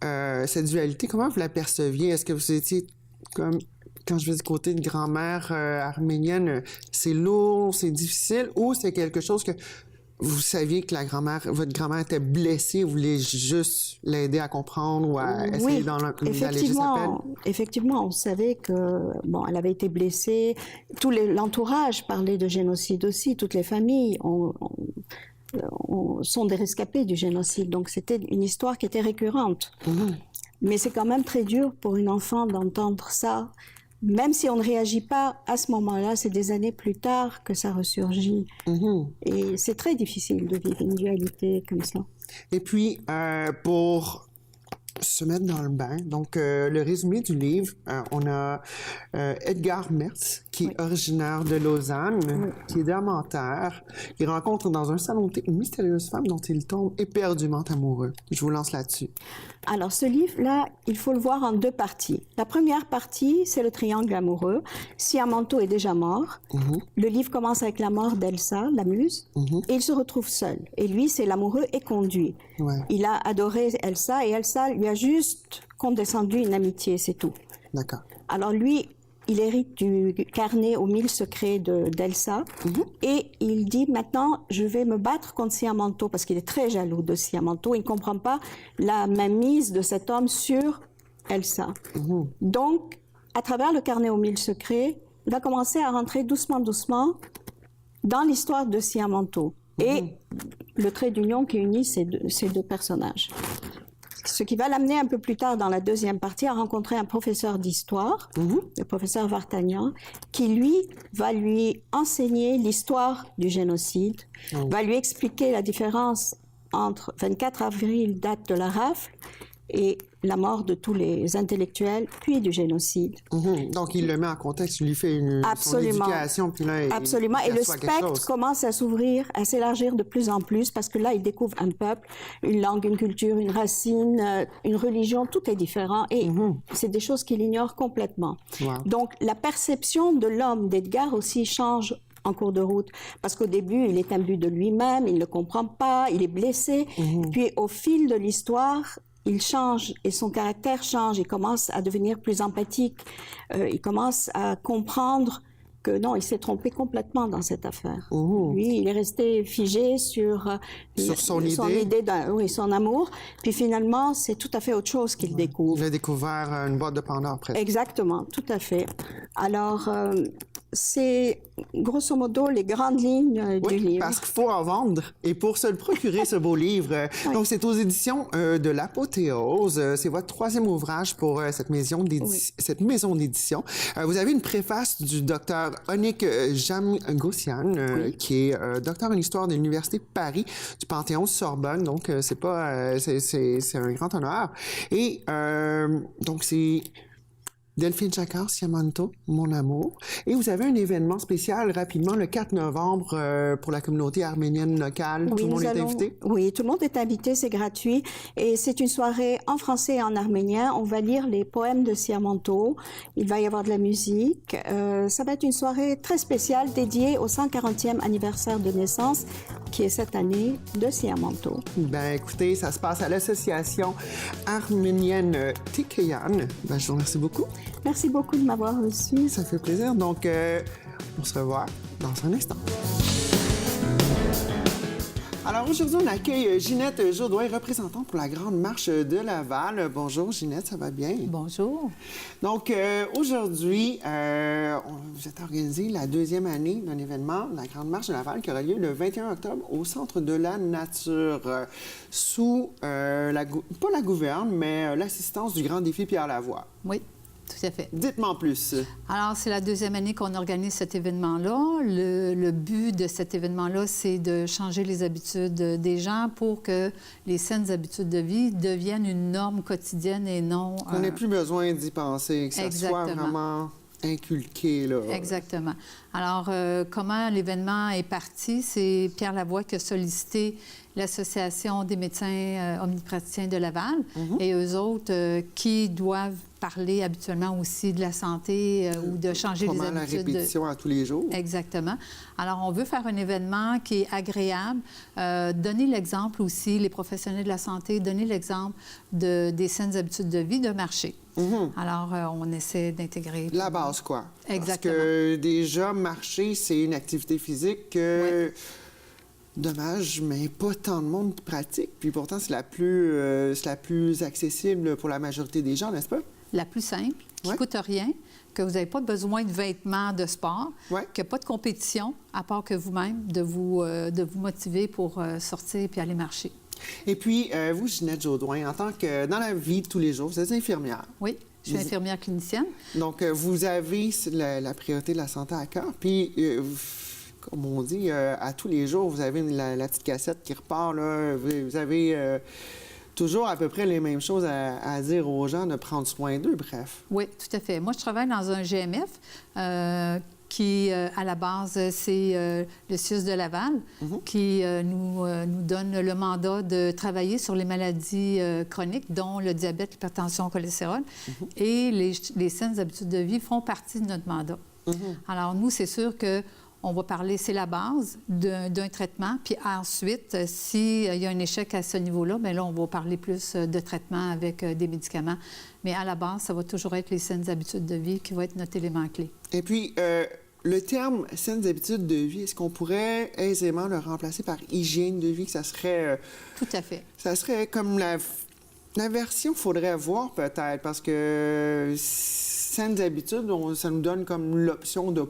cette dualité, comment vous la perceviez? Est-ce que vous étiez comme, quand je vais du côté de grand-mère arménienne, c'est lourd, c'est difficile, ou c'est quelque chose que vous saviez que votre grand-mère était blessée, vous vouliez juste l'aider à comprendre ou à essayer d'alléger sa peine? Effectivement, on savait que, elle avait été blessée. Tout l'entourage parlait de génocide aussi, toutes les familles sont des rescapés du génocide. Donc, c'était une histoire qui était récurrente. Mais c'est quand même très dur pour une enfant d'entendre ça. Même si on ne réagit pas à ce moment-là, c'est des années plus tard que ça ressurgit. Et c'est très difficile de vivre une dualité comme ça. Et puis, pour se mettre dans le bain, donc le résumé du livre, on a Edgar Mertz, qui est originaire de Lausanne, qui est diamantaire, qui rencontre dans un salon de thé une mystérieuse femme dont il tombe éperdument amoureux. Je vous lance là-dessus. Alors, ce livre-là, il faut le voir en deux parties. La première partie, c'est le triangle amoureux. Siamanto est déjà mort. Le livre commence avec la mort d'Elsa, la muse, et il se retrouve seul. Et lui, c'est l'amoureux éconduit. Il a adoré Elsa, et Elsa lui a juste condescendu une amitié, c'est tout. D'accord. Alors lui, il hérite du carnet aux 1000 secrets d'Elsa, et il dit maintenant, je vais me battre contre Siamanto, parce qu'il est très jaloux de Siamanto. Il ne comprend pas la mainmise de cet homme sur Elsa. Donc, à travers le carnet aux 1000 secrets, il va commencer à rentrer doucement dans l'histoire de Siamanto et le trait d'union qui unit ces deux personnages. Ce qui va l'amener un peu plus tard dans la deuxième partie à rencontrer un professeur d'histoire, le professeur Vartanian, qui lui va lui enseigner l'histoire du génocide, va lui expliquer la différence entre 24 avril, date de la rafle, et la mort de tous les intellectuels, puis du génocide. Donc, il le met en contexte, il lui fait son Absolument. éducation, puis là, Absolument. il Et le perçoit quelque chose. spectre commence à s'ouvrir, à s'élargir de plus en plus, parce que là, il découvre un peuple, une langue, une culture, une racine, une religion, tout est différent. Et c'est des choses qu'il ignore complètement. Wow. Donc, la perception de l'homme d'Edgar aussi change en cours de route. Parce qu'au début, il est imbu de lui-même, il ne comprend pas, il est blessé. Puis, au fil de l'histoire, il change et son caractère change. Il commence à devenir plus empathique. Il commence à comprendre que non, il s'est trompé complètement dans cette affaire. Lui, il est resté figé sur son idée. Oui, son amour. Puis finalement, c'est tout à fait autre chose qu'il découvre. Il a découvert une boîte de Pandore, presque. Exactement, tout à fait. Alors, c'est grosso modo les grandes lignes du livre. Parce qu'il faut en vendre. Et pour se le procurer, ce beau livre, donc c'est aux éditions de l'Apothéose. C'est votre troisième ouvrage pour cette maison d'édition. Vous avez une préface du docteur Onik Jamgosian, qui est docteur en histoire de l'Université de Paris, du Panthéon-Sorbonne. Donc, c'est un grand honneur. Et donc, c'est Delphine Jacquard, Siamanto, Mon amour. Et vous avez un événement spécial rapidement le 4 novembre pour la communauté arménienne locale. Oui, tout le monde est invité? Oui, tout le monde est invité, c'est gratuit. Et c'est une soirée en français et en arménien. On va lire les poèmes de Siamanto. Il va y avoir de la musique. Ça va être une soirée très spéciale dédiée au 140e anniversaire de naissance, qui est cette année, de Siamanto. Ben écoutez, ça se passe à l'association arménienne Tikeyan. Ben, je vous remercie beaucoup. Merci beaucoup de m'avoir reçu. Ça fait plaisir. Donc, on se revoit dans un instant. Alors, aujourd'hui, on accueille Ginette Jourdouin, représentante pour la Grande Marche de Laval. Bonjour, Ginette, ça va bien? Bonjour. Donc, aujourd'hui, vous êtes organisé la deuxième année d'un événement, la Grande Marche de Laval, qui aura lieu le 21 octobre au Centre de la Nature, sous, pas la gouverne, mais l'assistance du Grand Défi Pierre Lavoie. Oui, tout à fait. Dites-moi en plus. Alors, c'est la deuxième année qu'on organise cet événement-là. Le but de cet événement-là, c'est de changer les habitudes des gens pour que les saines habitudes de vie deviennent une norme quotidienne et non... Qu'on n'ait plus besoin d'y penser, que ça soit vraiment inculqué, là. Exactement. Alors, comment l'événement est parti? C'est Pierre Lavoie qui a sollicité l'Association des médecins omnipraticiens de Laval et eux autres qui doivent parler habituellement aussi de la santé ou de changer les habitudes. La répétition à tous les jours. Exactement. Alors, on veut faire un événement qui est agréable, donner l'exemple aussi, les professionnels de la santé, donner l'exemple des saines habitudes de vie, de marcher. Alors, on essaie d'intégrer... La base, quoi. Exactement. Parce que déjà, marcher, c'est une activité physique que... Oui. Dommage, mais pas tant de monde pratique. Puis pourtant, c'est la plus accessible pour la majorité des gens, n'est-ce pas? La plus simple, qui ne coûte rien, que vous n'avez pas besoin de vêtements de sport, qu'il n'y a pas de compétition, à part que vous-même, de vous motiver pour sortir puis aller marcher. Et puis, vous, Ginette Jourdouin, en tant que, dans la vie de tous les jours, vous êtes infirmière. Oui, je suis infirmière clinicienne. Donc, vous avez la priorité de la santé à cœur. Puis, comme on dit, à tous les jours, vous avez la petite cassette qui repart, là. Vous avez toujours à peu près les mêmes choses à dire aux gens de prendre soin d'eux, bref. Oui, tout à fait. Moi, je travaille dans un GMF qui, à la base, c'est le CIUS de Laval, qui nous donne le mandat de travailler sur les maladies chroniques, dont le diabète, l'hypertension, le cholestérol. Et les saines habitudes de vie font partie de notre mandat. Alors, nous, c'est sûr que on va parler, c'est la base d'un traitement. Puis ensuite, s'il y a un échec à ce niveau-là, bien là, on va parler plus de traitement avec des médicaments. Mais à la base, ça va toujours être les saines habitudes de vie qui va être notre élément clé. Et puis, le terme « saines habitudes de vie », est-ce qu'on pourrait aisément le remplacer par « hygiène de vie », que ça serait... Tout à fait. Ça serait comme la version qu'il faudrait voir peut-être, parce que saines habitudes, ça nous donne comme l'option de...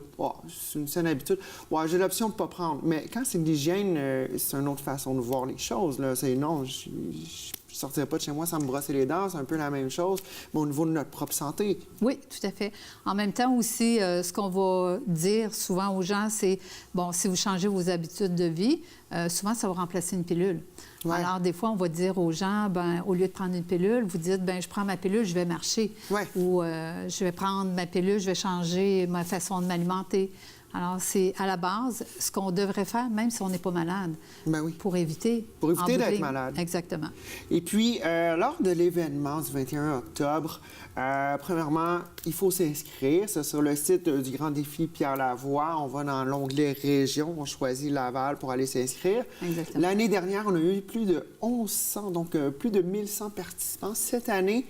c'est une saine habitude. J'ai l'option de ne pas prendre. Mais quand c'est de l'hygiène, c'est une autre façon de voir les choses, là. C'est non, je ne sortirais pas de chez moi sans me brosser les dents. C'est un peu la même chose, mais au niveau de notre propre santé. Oui, tout à fait. En même temps aussi, ce qu'on va dire souvent aux gens, c'est, bon, si vous changez vos habitudes de vie, souvent, ça va remplacer une pilule. Ouais. Alors, des fois, on va dire aux gens, ben, au lieu de prendre une pilule, vous dites, ben, je prends ma pilule, je vais marcher. Ouais. Ou je vais prendre ma pilule, je vais changer ma façon de m'alimenter. Alors, c'est à la base ce qu'on devrait faire, même si on n'est pas malade, Ben oui. pour éviter. Pour éviter en bout de d'être ligne. malade. Exactement. Et puis, lors de l'événement du 21 octobre, premièrement, il faut s'inscrire. C'est sur le site du Grand Défi Pierre Lavoie. On va dans l'onglet Région. On choisit Laval pour aller s'inscrire. Exactement. L'année dernière, on a eu plus de 1100, donc plus de 1100 participants. Cette année,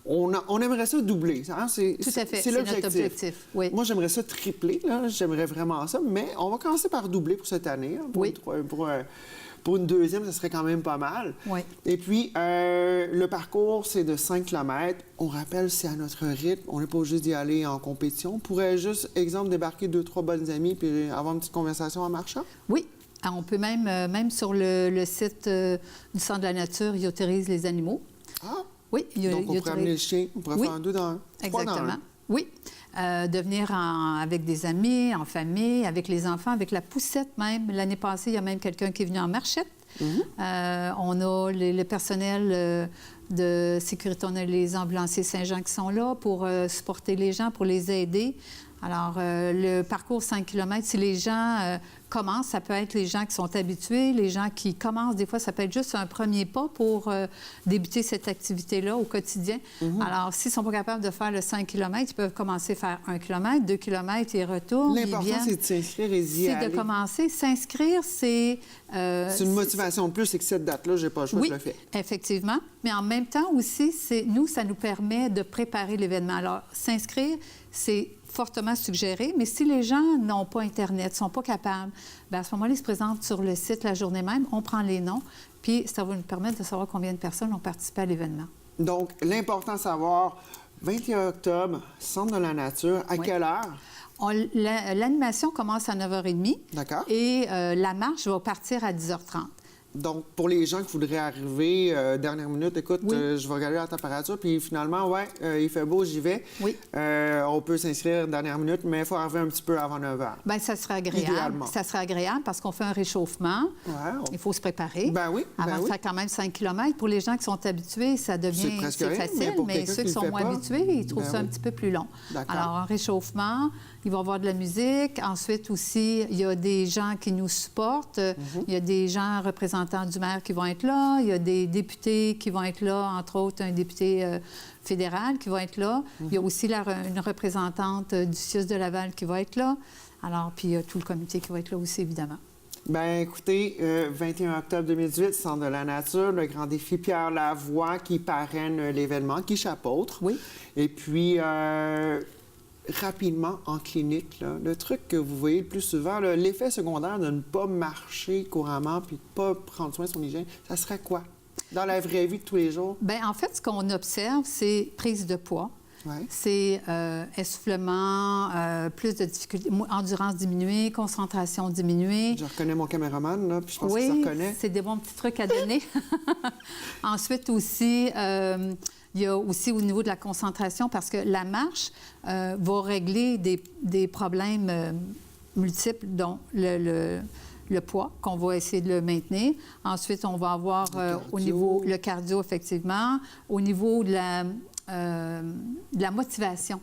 on aimerait ça doubler. Hein? Tout à fait. C'est notre objectif. Oui. Moi, j'aimerais ça tripler. Là. J'aimerais vraiment ça. Mais on va commencer par doubler pour cette année. Hein, Oui. Pour une deuxième, ça serait quand même pas mal. Oui. Et puis, le parcours, c'est de 5 km. On rappelle, c'est à notre rythme. On n'est pas obligé d'y aller en compétition. On pourrait juste, exemple, débarquer 2-3 bonnes amies puis avoir une petite conversation en marchant. Oui. Alors, on peut même sur le site du Centre de la nature, ils autorisent les animaux. Ah! Oui. Donc, on pourrait amener le chien. On pourrait Oui. faire un 2 dans 1. Exactement. Oui. De venir avec des amis, en famille, avec les enfants, avec la poussette même. L'année passée, il y a même quelqu'un qui est venu en marchette. Mm-hmm. On a le personnel de sécurité, on a les ambulanciers Saint-Jean qui sont là pour supporter les gens, pour les aider. Alors, le parcours 5 km, si les gens commencent, ça peut être les gens qui sont habitués, les gens qui commencent, des fois, ça peut être juste un premier pas pour débuter cette activité-là au quotidien. Alors, s'ils ne sont pas capables de faire le 5 km, ils peuvent commencer à faire 1 km, 2 km, ils retournent. L'important, c'est de s'inscrire et d'y aller. C'est de commencer. S'inscrire, c'est... c'est une motivation de plus, c'est que cette date-là, j'ai pas le choix, oui, je le fais. Effectivement. Mais en même temps aussi, ça nous permet de préparer l'événement. Alors, s'inscrire, c'est fortement suggéré, mais si les gens n'ont pas Internet, ne sont pas capables, bien à ce moment-là, ils se présentent sur le site la journée même, on prend les noms, puis ça va nous permettre de savoir combien de personnes ont participé à l'événement. Donc, l'important à savoir, 21 octobre, Centre de la nature, à quelle heure? L'animation commence à 9h30. D'accord. Et la marche va partir à 10h30. Donc, pour les gens qui voudraient arriver, dernière minute, écoute, Oui. je vais regarder la température, puis finalement, il fait beau, j'y vais. Oui. On peut s'inscrire dernière minute, mais il faut arriver un petit peu avant 9 h. Bien, ça serait agréable. Idéalement. Ça serait agréable parce qu'on fait un réchauffement. Ouais, Il faut se préparer. Ben oui, ben Avant de oui. faire quand même 5 km. Pour les gens qui sont habitués, ça devient C'est presque rien, mais facile, pour mais quelqu'un ceux qui qui sont le fait moins pas, habitués, ils trouvent ben ça un oui. petit peu plus long. D'accord. Alors, un réchauffement, il va y avoir de la musique. Ensuite aussi, il y a des gens qui nous supportent. Il y a des gens représentants du maire qui vont être là. Il y a des députés qui vont être là, entre autres un député fédéral qui va être là. Il y a aussi une représentante du CIUS de Laval qui va être là. Alors, puis il y a tout le comité qui va être là aussi, évidemment. Ben écoutez, 21 octobre 2018, Centre de la nature, le Grand Défi Pierre Lavoie qui parraine l'événement, qui chapeautre. Oui. Et puis, rapidement, en clinique, là, le truc que vous voyez le plus souvent, là, l'effet secondaire de ne pas marcher couramment puis de ne pas prendre soin de son hygiène, ça serait quoi? Dans la vraie vie de tous les jours? Bien, en fait, ce qu'on observe, c'est prise de poids. Ouais. C'est essoufflement, plus de difficultés, endurance diminuée, concentration diminuée. Je reconnais mon caméraman, là, puis je pense que ça Oui, reconnaît. c'est des bons petits trucs à donner. Ensuite aussi, il y a aussi au niveau de la concentration, parce que la marche va régler des problèmes multiples, dont le poids, qu'on va essayer de le maintenir. Ensuite, on va avoir au niveau le cardio, effectivement, au niveau de la motivation.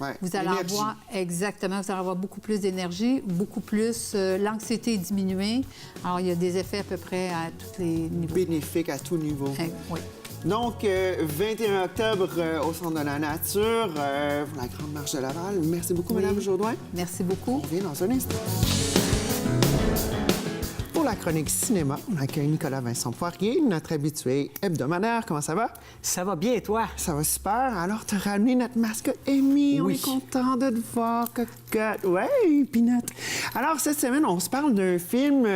Ouais, Vous allez l'énergie. avoir, exactement, vous allez avoir beaucoup plus d'énergie, beaucoup plus, l'anxiété est diminuée. Alors, il y a des effets à peu près à tous les niveaux. Bénéfique à tout niveau. Oui. Donc, 21 octobre au Centre de la nature, pour la Grande Marche de Laval. Merci beaucoup, Oui. Mme Jourdain. Merci beaucoup. On revient dans un instant. Pour la chronique cinéma, on accueille Nicolas Vincent Poirier, notre habitué hebdomadaire. Comment ça va? Ça va bien, et toi? Ça va super. Alors, tu as ramené notre mascotte Amy. On Oui. est content de te voir, cocotte. Oui, Pinot. Alors, cette semaine, on se parle d'un film.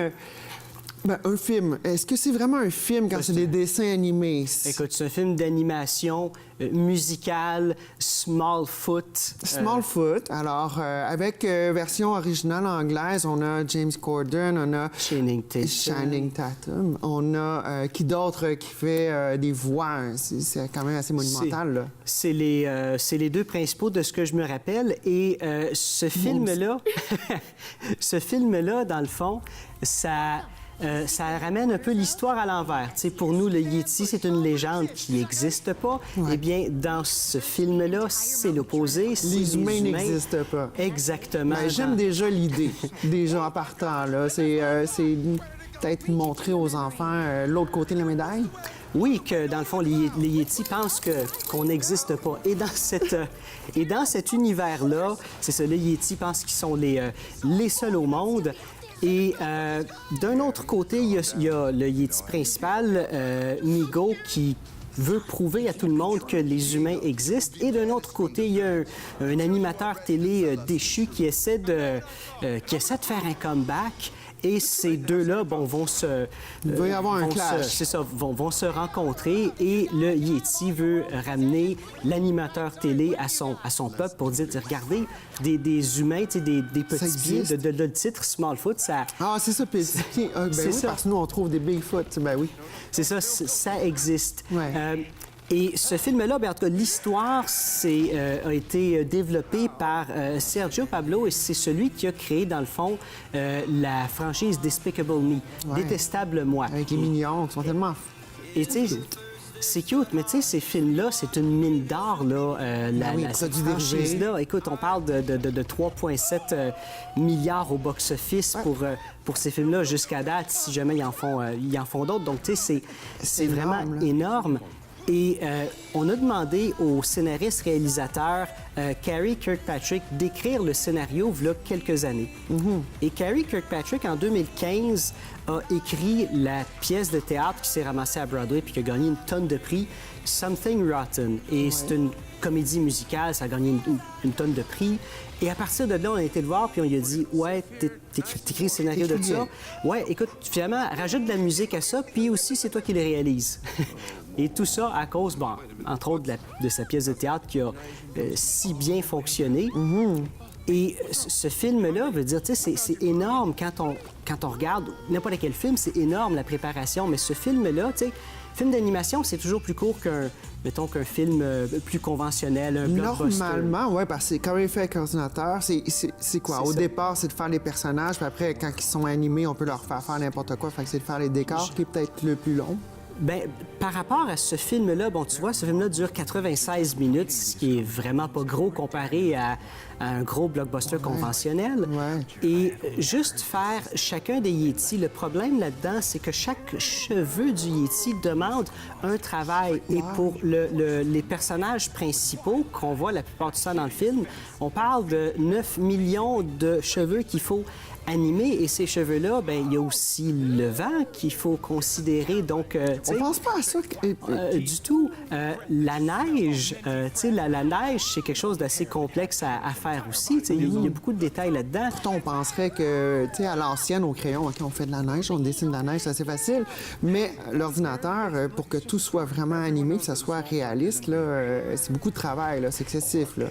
Un film. Est-ce que c'est vraiment un film quand c'est des dessins animés? Écoute, c'est un film d'animation musicale, Smallfoot. Smallfoot. Alors, avec version originale anglaise, on a James Corden, on a Channing Tatum. Channing Tatum. On a qui d'autre qui fait des voix? C'est quand même assez monumental, là. C'est les deux principaux de ce que je me rappelle. Et ce film-là, ce film-là, dans le fond, ça ça ramène un peu l'histoire à l'envers. Tu sais, pour nous, le Yéti, c'est une légende qui n'existe pas. Eh bien, dans ce film-là, c'est l'opposé. Les humains n'existent pas. Exactement. Ben, j'aime déjà l'idée, déjà en partant. Là. C'est peut-être montrer aux enfants l'autre côté de la médaille. Oui, que dans le fond, les Yétis pensent qu'on n'existe pas. Et dans cet univers-là, c'est ça, les Yétis pensent qu'ils sont les seuls au monde. Et d'un autre côté, il y a le Yéti principal, Migo, qui veut prouver à tout le monde que les humains existent. Et d'un autre côté, il y a un animateur télé déchu qui essaie de faire un comeback. Et ces deux-là, bon, vont se... Il va y avoir un clash. C'est ça, vont se rencontrer et le Yéti veut ramener l'animateur télé à son peuple pour dire, regardez, des humains, des petits pieds, le titre Smallfoot, ça... Ah, c'est ça, petits pieds. Ben oui, ça. parce que nous, on trouve des Bigfoot, ben oui. C'est ça, ça existe. Ouais. Et ce film-là, bien, en tout cas, l'histoire a été développée par Sergio Pablo et c'est celui qui a créé, dans le fond, la franchise Despicable Me, Détestable Moi. Avec les mignons qui sont tellement... Et tu sais, c'est cute, mais tu sais, ces films-là, c'est une mine d'or, là, cette franchise-là. Écoute, on parle de 3,7 milliards au box-office pour ces films-là jusqu'à date, si jamais ils en font d'autres. Donc, tu sais, c'est vraiment énorme. Et on a demandé au scénariste-réalisateur Carey Kirkpatrick d'écrire le scénario il y a quelques années. Et Carey Kirkpatrick, en 2015, a écrit la pièce de théâtre qui s'est ramassée à Broadway puis qui a gagné une tonne de prix, Something Rotten. Et c'est une comédie musicale, ça a gagné une tonne de prix. Et à partir de là, on a été le voir, puis on lui a dit « Ouais, t'écris le scénario de ça. Ouais, écoute, finalement, rajoute de la musique à ça, puis aussi, c'est toi qui le réalises. » Et tout ça à cause, bon, entre autres, de sa pièce de théâtre qui a si bien fonctionné. Et ce film-là, veut dire, tu sais, c'est énorme quand on regarde n'importe quel film, c'est énorme la préparation. Mais ce film-là, tu sais, film d'animation, c'est toujours plus court qu'un film plus conventionnel, un blockbuster. Normalement, oui, parce que quand on fait avec ordinateur, c'est quoi? Au départ, c'est de faire les personnages, puis après, quand ils sont animés, on peut leur faire n'importe quoi. Fait que c'est de faire les décors qui est peut-être le plus long. Bien, par rapport à ce film-là, bon, tu vois, ce film-là dure 96 minutes, ce qui est vraiment pas gros comparé à un gros blockbuster conventionnel. Et juste faire chacun des Yétis, le problème là-dedans, c'est que chaque cheveu du Yéti demande un travail. Et pour les personnages principaux qu'on voit la plupart du temps dans le film, on parle de 9 millions de cheveux qu'il faut animer. Et ces cheveux-là, bien, il y a aussi le vent qu'il faut considérer. Donc, on pense pas à ça. Du tout. La neige, tu sais, la neige, c'est quelque chose d'assez complexe à faire aussi. Il y a beaucoup de détails là-dedans. Pourtant, on penserait que, tu sais, à l'ancienne, au crayon, OK, on fait de la neige, on dessine de la neige, c'est assez facile. Mais l'ordinateur, pour que tout soit vraiment animé, que ça soit réaliste, là, c'est beaucoup de travail, là, c'est excessif, là.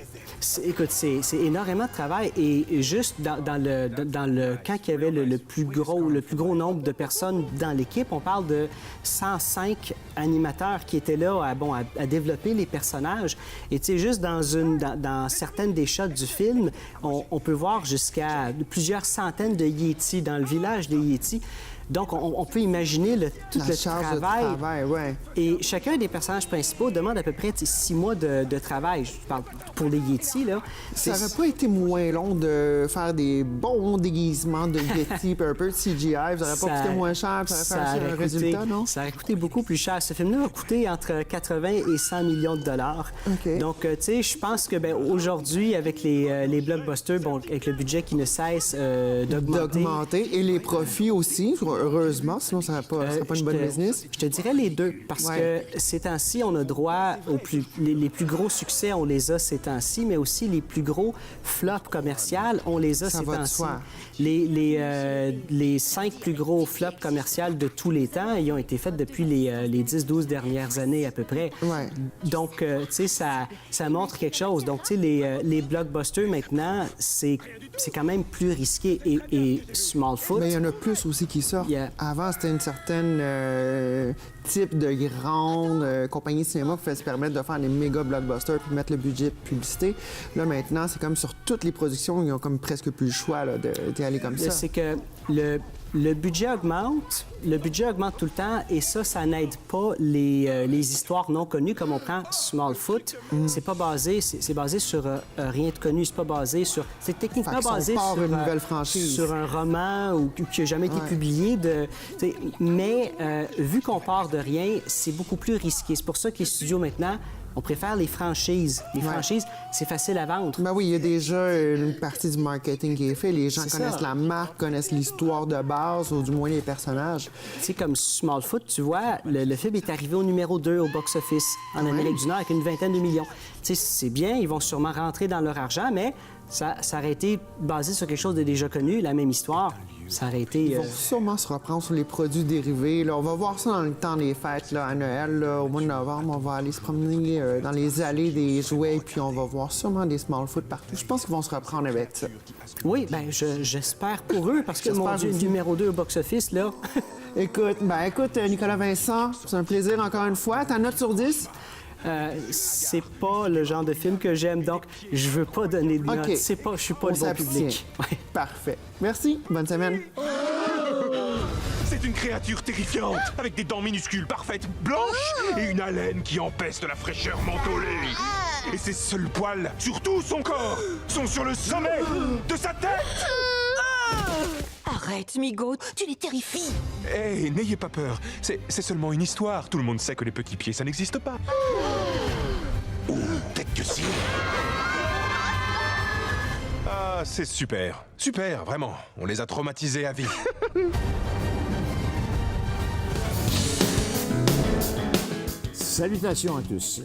Écoute, c'est énormément de travail. Et juste quand il y avait le plus gros nombre de personnes dans l'équipe, on parle de 105 animateurs qui étaient là à développer les personnages. Et tu sais, juste dans certaines des shots du film, on peut voir jusqu'à plusieurs centaines de Yétis dans le village des Yétis. Donc, on peut imaginer tout le travail. Ouais. Et chacun des personnages principaux demande à peu près 6 mois de travail. Je parle pour les Yétis, là. Ça n'aurait pas été moins long de faire des bons déguisements de Yétis, un peu de CGI. Ça n'aurait pas coûté moins cher, ça aurait fait un résultat, non? Ça aurait coûté beaucoup plus cher. Ce film-là a coûté entre 80 et 100 millions de dollars. Okay. Donc, tu sais, je pense que aujourd'hui, avec les blockbusters, bon, avec le budget qui ne cesse d'augmenter. Et les profits aussi, heureusement, sinon ça ne serait pas une bonne business. Je te dirais les deux, parce que ces temps-ci, on a droit les plus gros succès, on les a ces temps-ci, mais aussi les plus gros flops commerciaux, on les a ces temps-ci. Les 5 plus gros flops commerciaux de tous les temps, ils ont été faits depuis les 10-12 dernières années à peu près. Ouais. Donc, tu sais, ça montre quelque chose. Donc, tu sais, les blockbusters maintenant, c'est quand même plus risqué. Et Smallfoot... Mais il y en a plus aussi qui sortent. Avant, c'était une certaine type de grande compagnie de cinéma qui pouvait se permettre de faire des méga blockbusters puis mettre le budget de publicité. Là, maintenant, c'est comme sur toutes les productions, ils ont comme presque plus le choix là, d'y aller comme ça. C'est que le budget augmente tout le temps et ça n'aide pas les histoires non connues comme on prend Smallfoot. C'est pas basé, c'est basé sur rien de connu, c'est pas basé sur, c'est techniquement basé sur une nouvelle franchise, sur un roman ou qui a jamais été publié mais vu qu'on part de rien, c'est beaucoup plus risqué. C'est pour ça que les studios maintenant, on préfère les franchises. Les franchises, c'est facile à vendre. Ben oui, il y a déjà une partie du marketing qui est fait. Les gens connaissent la marque, connaissent l'histoire de base, ou du moins les personnages. Tu sais, comme Smallfoot, tu vois, le film est arrivé au numéro 2 au box-office en Amérique du Nord avec une 20aine de millions. Tu sais, c'est bien, ils vont sûrement rentrer dans leur argent, mais ça aurait été basé sur quelque chose de déjà connu, la même histoire. Ça aurait été... Ils vont sûrement se reprendre sur les produits dérivés. Là. On va voir ça dans le temps des fêtes, là, à Noël. Là, au mois de novembre, on va aller se promener dans les allées des jouets, puis on va voir sûrement des Smallfoot partout. Je pense qu'ils vont se reprendre avec ça. Oui, bien, j'espère pour eux, parce que, mon Dieu, numéro 2 au box-office, là... Écoute, Nicolas Vincent, c'est un plaisir encore une fois. Ta note sur 10? C'est pas le genre de film que j'aime, donc je veux pas donner de notes. Je suis pas le bon public. Ouais. Parfait. Merci. Bonne semaine. C'est une créature terrifiante, avec des dents minuscules, parfaites, blanches, et une haleine qui empeste la fraîcheur mentholée. Et ses seuls poils, sur tout son corps, sont sur le sommet de sa tête. Arrête, Migaud, tu les terrifies. Hé, n'ayez pas peur, c'est seulement une histoire. Tout le monde sait que les petits pieds, ça n'existe pas. Ou peut-être que si. Ah, c'est super. Super, vraiment. On les a traumatisés à vie. Salutations à tous.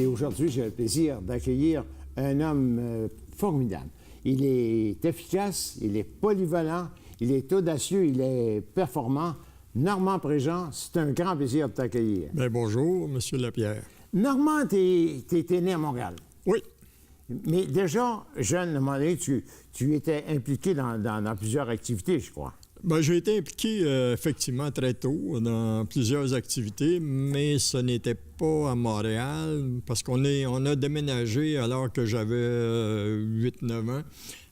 Aujourd'hui, j'ai le plaisir d'accueillir un homme formidable. Il est efficace, il est polyvalent, il est audacieux, il est performant. Normand Préjean, c'est un grand plaisir de t'accueillir. Bien, bonjour, M. Lapierre. Normand, t'es né à Montréal. Oui. Mais déjà, jeune, à un moment donné, tu étais impliqué dans plusieurs activités, je crois. Bien, j'ai été impliqué effectivement très tôt dans plusieurs activités, mais ce n'était pas à Montréal parce qu'on a déménagé alors que j'avais 8-9 ans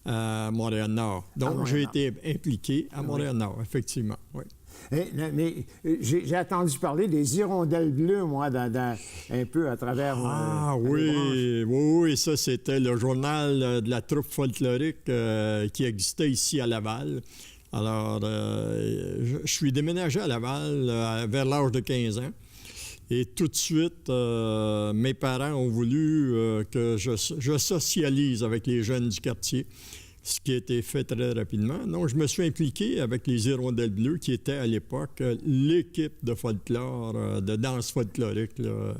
à Montréal-Nord. Donc, j'ai été impliqué à Montréal-Nord, effectivement, oui. Mais j'ai entendu parler des hirondelles bleues, moi, un peu à travers... Oui, ça, c'était le journal de la troupe folklorique qui existait ici à Laval. Alors, je suis déménagé à Laval vers l'âge de 15 ans. Et tout de suite, mes parents ont voulu que je socialise avec les jeunes du quartier, ce qui a été fait très rapidement. Donc, je me suis impliqué avec les Hirondelles Bleues, qui étaient à l'époque l'équipe de folklore, de danse folklorique, là.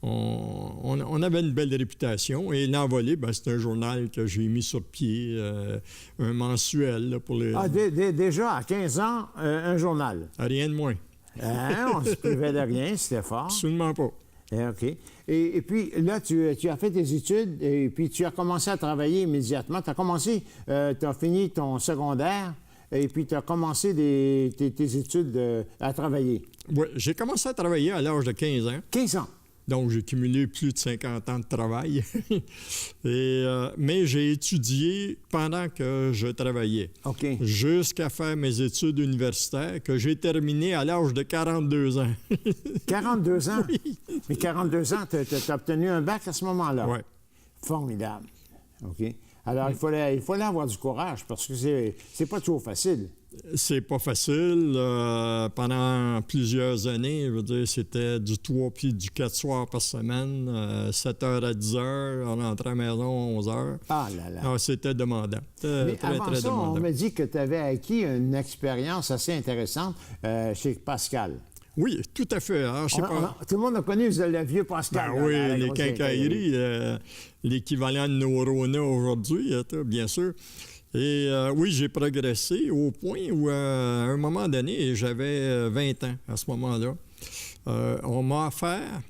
On avait une belle réputation. Et L'Envolée, c'est un journal que j'ai mis sur pied, un mensuel là, pour les... Déjà, à 15 ans, un journal? Rien de moins. On ne se privait de rien, c'était fort. Absolument pas. OK. Et puis, là, tu as fait tes études et puis tu as commencé à travailler immédiatement. Tu as fini ton secondaire et puis tu as commencé tes études à travailler. Oui, j'ai commencé à travailler à l'âge de 15 ans. 15 ans? Donc, j'ai cumulé plus de 50 ans de travail. Mais j'ai étudié pendant que je travaillais. OK. Jusqu'à faire mes études universitaires que j'ai terminées à l'âge de 42 ans. 42 ans? Oui. Mais 42 ans, tu as obtenu un bac à ce moment-là? Oui. Formidable. OK. Alors, il fallait avoir du courage parce que c'est pas toujours facile. C'est pas facile. Pendant plusieurs années, je veux dire, c'était du 3 puis du 4 soirs par semaine, 7h à 10h, on rentrait à la maison à 11h. Ah là là! Alors, c'était demandant. Mais avant ça, demandant. On m'a dit que tu avais acquis une expérience assez intéressante chez Pascal. Oui, tout à fait. Alors, je sais pas... Tout le monde a connu le vieux Pascal. Oui, les quincailleries, l'équivalent de nos Rona aujourd'hui, bien sûr. Et oui, j'ai progressé au point où, à un moment donné, j'avais 20 ans à ce moment-là. On m'a offert,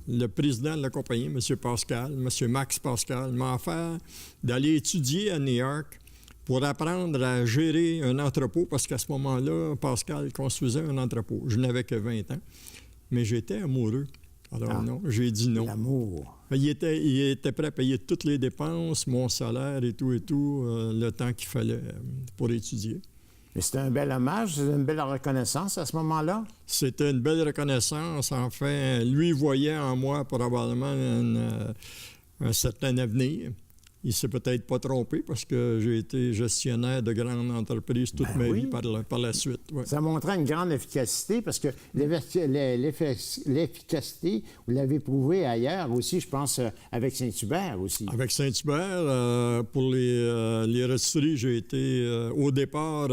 le président de la compagnie, M. Pascal, M. Max Pascal, m'a offert d'aller étudier à New York pour apprendre à gérer un entrepôt, parce qu'à ce moment-là, Pascal construisait un entrepôt. Je n'avais que 20 ans, mais j'étais amoureux. Alors non, j'ai dit non. L'amour. Il était prêt à payer toutes les dépenses, mon salaire et tout, le temps qu'il fallait pour étudier. Mais c'était un bel hommage, c'était une belle reconnaissance à ce moment-là? C'était une belle reconnaissance. Enfin, lui voyait en moi probablement un certain avenir. Il s'est peut-être pas trompé parce que j'ai été gestionnaire de grandes entreprises toute ma vie par la suite. Ouais. Ça montrait une grande efficacité parce que l'efficacité, vous l'avez prouvé ailleurs aussi, je pense, avec Saint-Hubert aussi. Avec Saint-Hubert, pour les rôtisseries, j'ai été au départ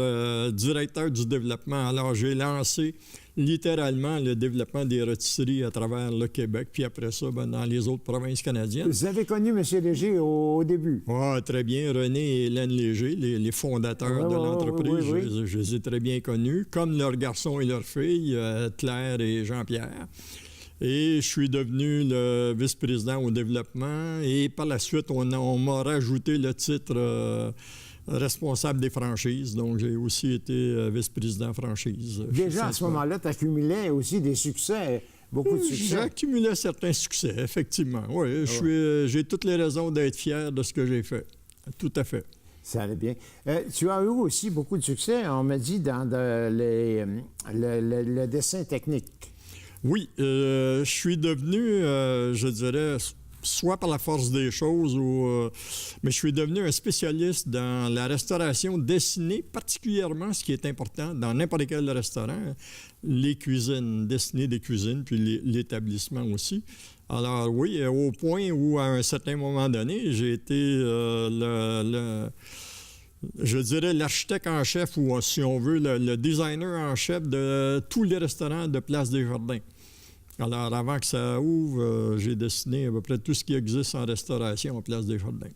directeur du développement. Alors, j'ai lancé littéralement le développement des rôtisseries à travers le Québec, puis après ça, dans les autres provinces canadiennes. Vous avez connu M. Léger au début? Oui, très bien. René et Hélène Léger, les fondateurs de l'entreprise, je les ai très bien connus, comme leurs garçons et leurs filles, Claire et Jean-Pierre. Et je suis devenu le vice-président au développement, et par la suite, on m'a rajouté le titre responsable des franchises. Donc, j'ai aussi été vice-président franchise. Déjà, à ce moment-là, tu accumulais aussi des succès, beaucoup de succès. J'accumulais certains succès, effectivement. Oui, j'ai toutes les raisons d'être fier de ce que j'ai fait. Tout à fait. Ça allait bien. Tu as eu aussi beaucoup de succès, on m'a dit, dans le dessin technique. Oui, je suis devenu, je dirais, soit par la force des choses, mais je suis devenu un spécialiste dans la restauration dessinée, particulièrement ce qui est important dans n'importe quel restaurant, les cuisines, dessiner des cuisines, puis l'établissement aussi. Alors oui, au point où, à un certain moment donné, j'ai été je dirais l'architecte en chef, ou si on veut, le designer en chef de tous les restaurants de Place des Jardins. Alors, avant que ça ouvre, j'ai dessiné à peu près tout ce qui existe en restauration en Place des Jardins.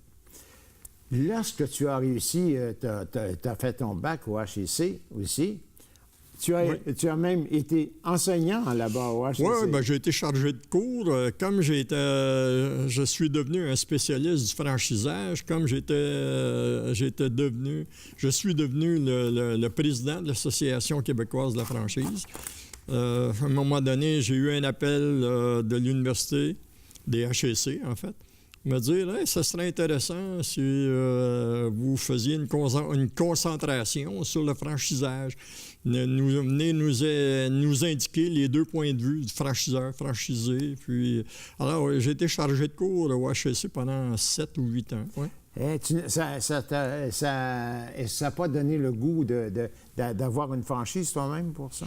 Lorsque tu as réussi, tu as fait ton bac au HEC aussi. Tu as même été enseignant là-bas au HEC. Oui, bien, j'ai été chargé de cours. Comme je suis devenu un spécialiste du franchisage, comme je suis devenu le président de l'Association québécoise de la franchise. À un moment donné, j'ai eu un appel de l'université, des HEC, en fait, me dire hey, « ça serait intéressant si vous faisiez une concentration sur le franchisage. Venez nous indiquer les deux points de vue du franchiseur, franchisé. » Puis, alors, j'ai été chargé de cours au HEC pendant 7 ou 8 ans. Ouais. Ça n'a pas donné le goût d'avoir une franchise toi-même pour ça?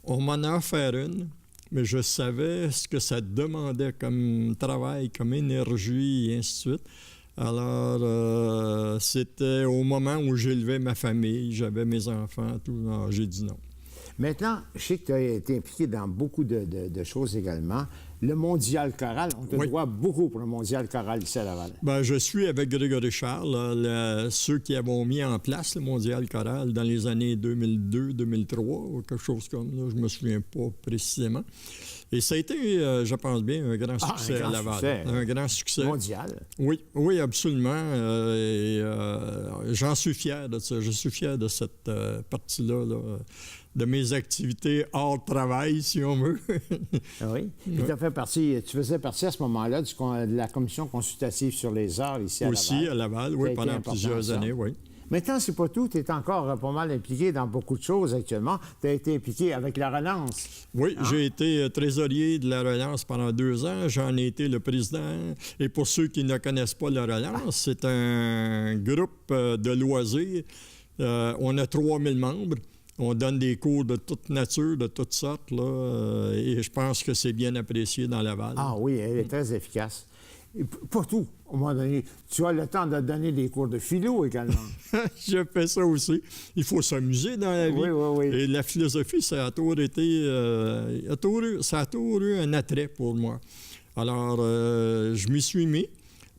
On m'en a offert une, mais je savais ce que ça demandait comme travail, comme énergie, et ainsi de suite. Alors, c'était au moment où j'élevais ma famille, j'avais mes enfants, tout. Alors, j'ai dit non. Maintenant, je sais que tu as été impliqué dans beaucoup de choses également. Le Mondial choral, on te doit beaucoup pour le Mondial choral ici à Laval. Bien, je suis avec Grégory Charles, ceux qui avons mis en place le Mondial choral dans les années 2002-2003, ou quelque chose comme ça, je ne me souviens pas précisément. Et ça a été, je pense bien, un grand succès à Laval. Un grand succès. Mondial. Oui, absolument. J'en suis fier de ça. Je suis fier de cette partie-là, de mes activités hors travail, si on veut. Oui. Puis tu faisais partie à ce moment-là de la commission consultative sur les arts ici à Laval. Aussi à Laval, oui, pendant plusieurs années, oui. Maintenant, c'est pas tout. Tu es encore pas mal impliqué dans beaucoup de choses actuellement. Tu as été impliqué avec la Relance. Oui, j'ai été trésorier de la Relance pendant 2 ans. J'en ai été le président. Et pour ceux qui ne connaissent pas la Relance, c'est un groupe de loisirs. On a 3000 membres. On donne des cours de toute nature, de toutes sortes, là, et je pense que c'est bien apprécié dans Laval. Ah oui, elle est très efficace. Et pas tout. À un moment donné, tu as le temps de donner des cours de philo également. Je fais ça aussi. Il faut s'amuser dans la vie. Oui. Et la philosophie, ça a toujours été... ça a toujours eu un attrait pour moi. Alors, je m'y suis mis.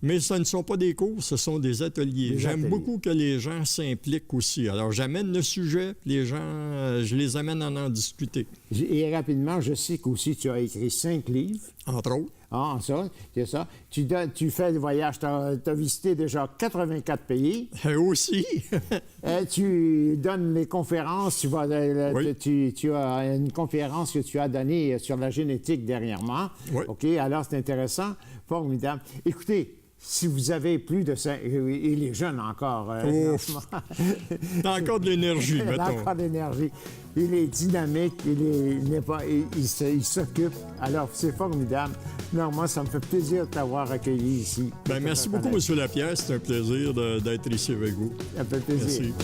Mais ce ne sont pas des cours, ce sont des ateliers. J'aime beaucoup que les gens s'impliquent aussi. Alors, j'amène le sujet, les gens, je les amène à en discuter. Et rapidement, je sais qu'aussi tu as écrit 5 livres. Entre autres. Ah, ça, c'est ça. Tu fais le voyage, tu as visité déjà 84 pays. Aussi. Tu donnes les conférences, tu as une conférence que tu as donnée sur la génétique dernièrement. Oui. OK, alors c'est intéressant, formidable. Écoutez, si vous avez plus de... Et les jeunes encore. T'as encore de l'énergie, Il a mettons. encore de l'énergie. Il est dynamique, il s'occupe. Alors, c'est formidable. Non, moi, ça me fait plaisir de t'avoir accueilli ici. Ben, merci beaucoup, M. Lapierre. C'est un plaisir d'être ici avec vous. Ça fait plaisir. Merci.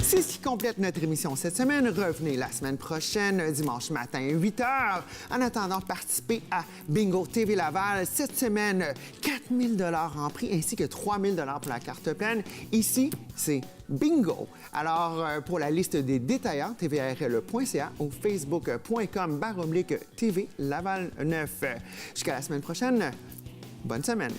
C'est ce qui complète notre émission cette semaine. Revenez la semaine prochaine, dimanche matin, 8h. En attendant, participez à Bingo TV Laval. Cette semaine, 4 000 en prix ainsi que 3 000 pour la carte pleine. Ici, c'est Bingo. Alors, pour la liste des détaillants, tvrl.ca ou facebook.com/TV Laval 9. Jusqu'à la semaine prochaine, bonne semaine.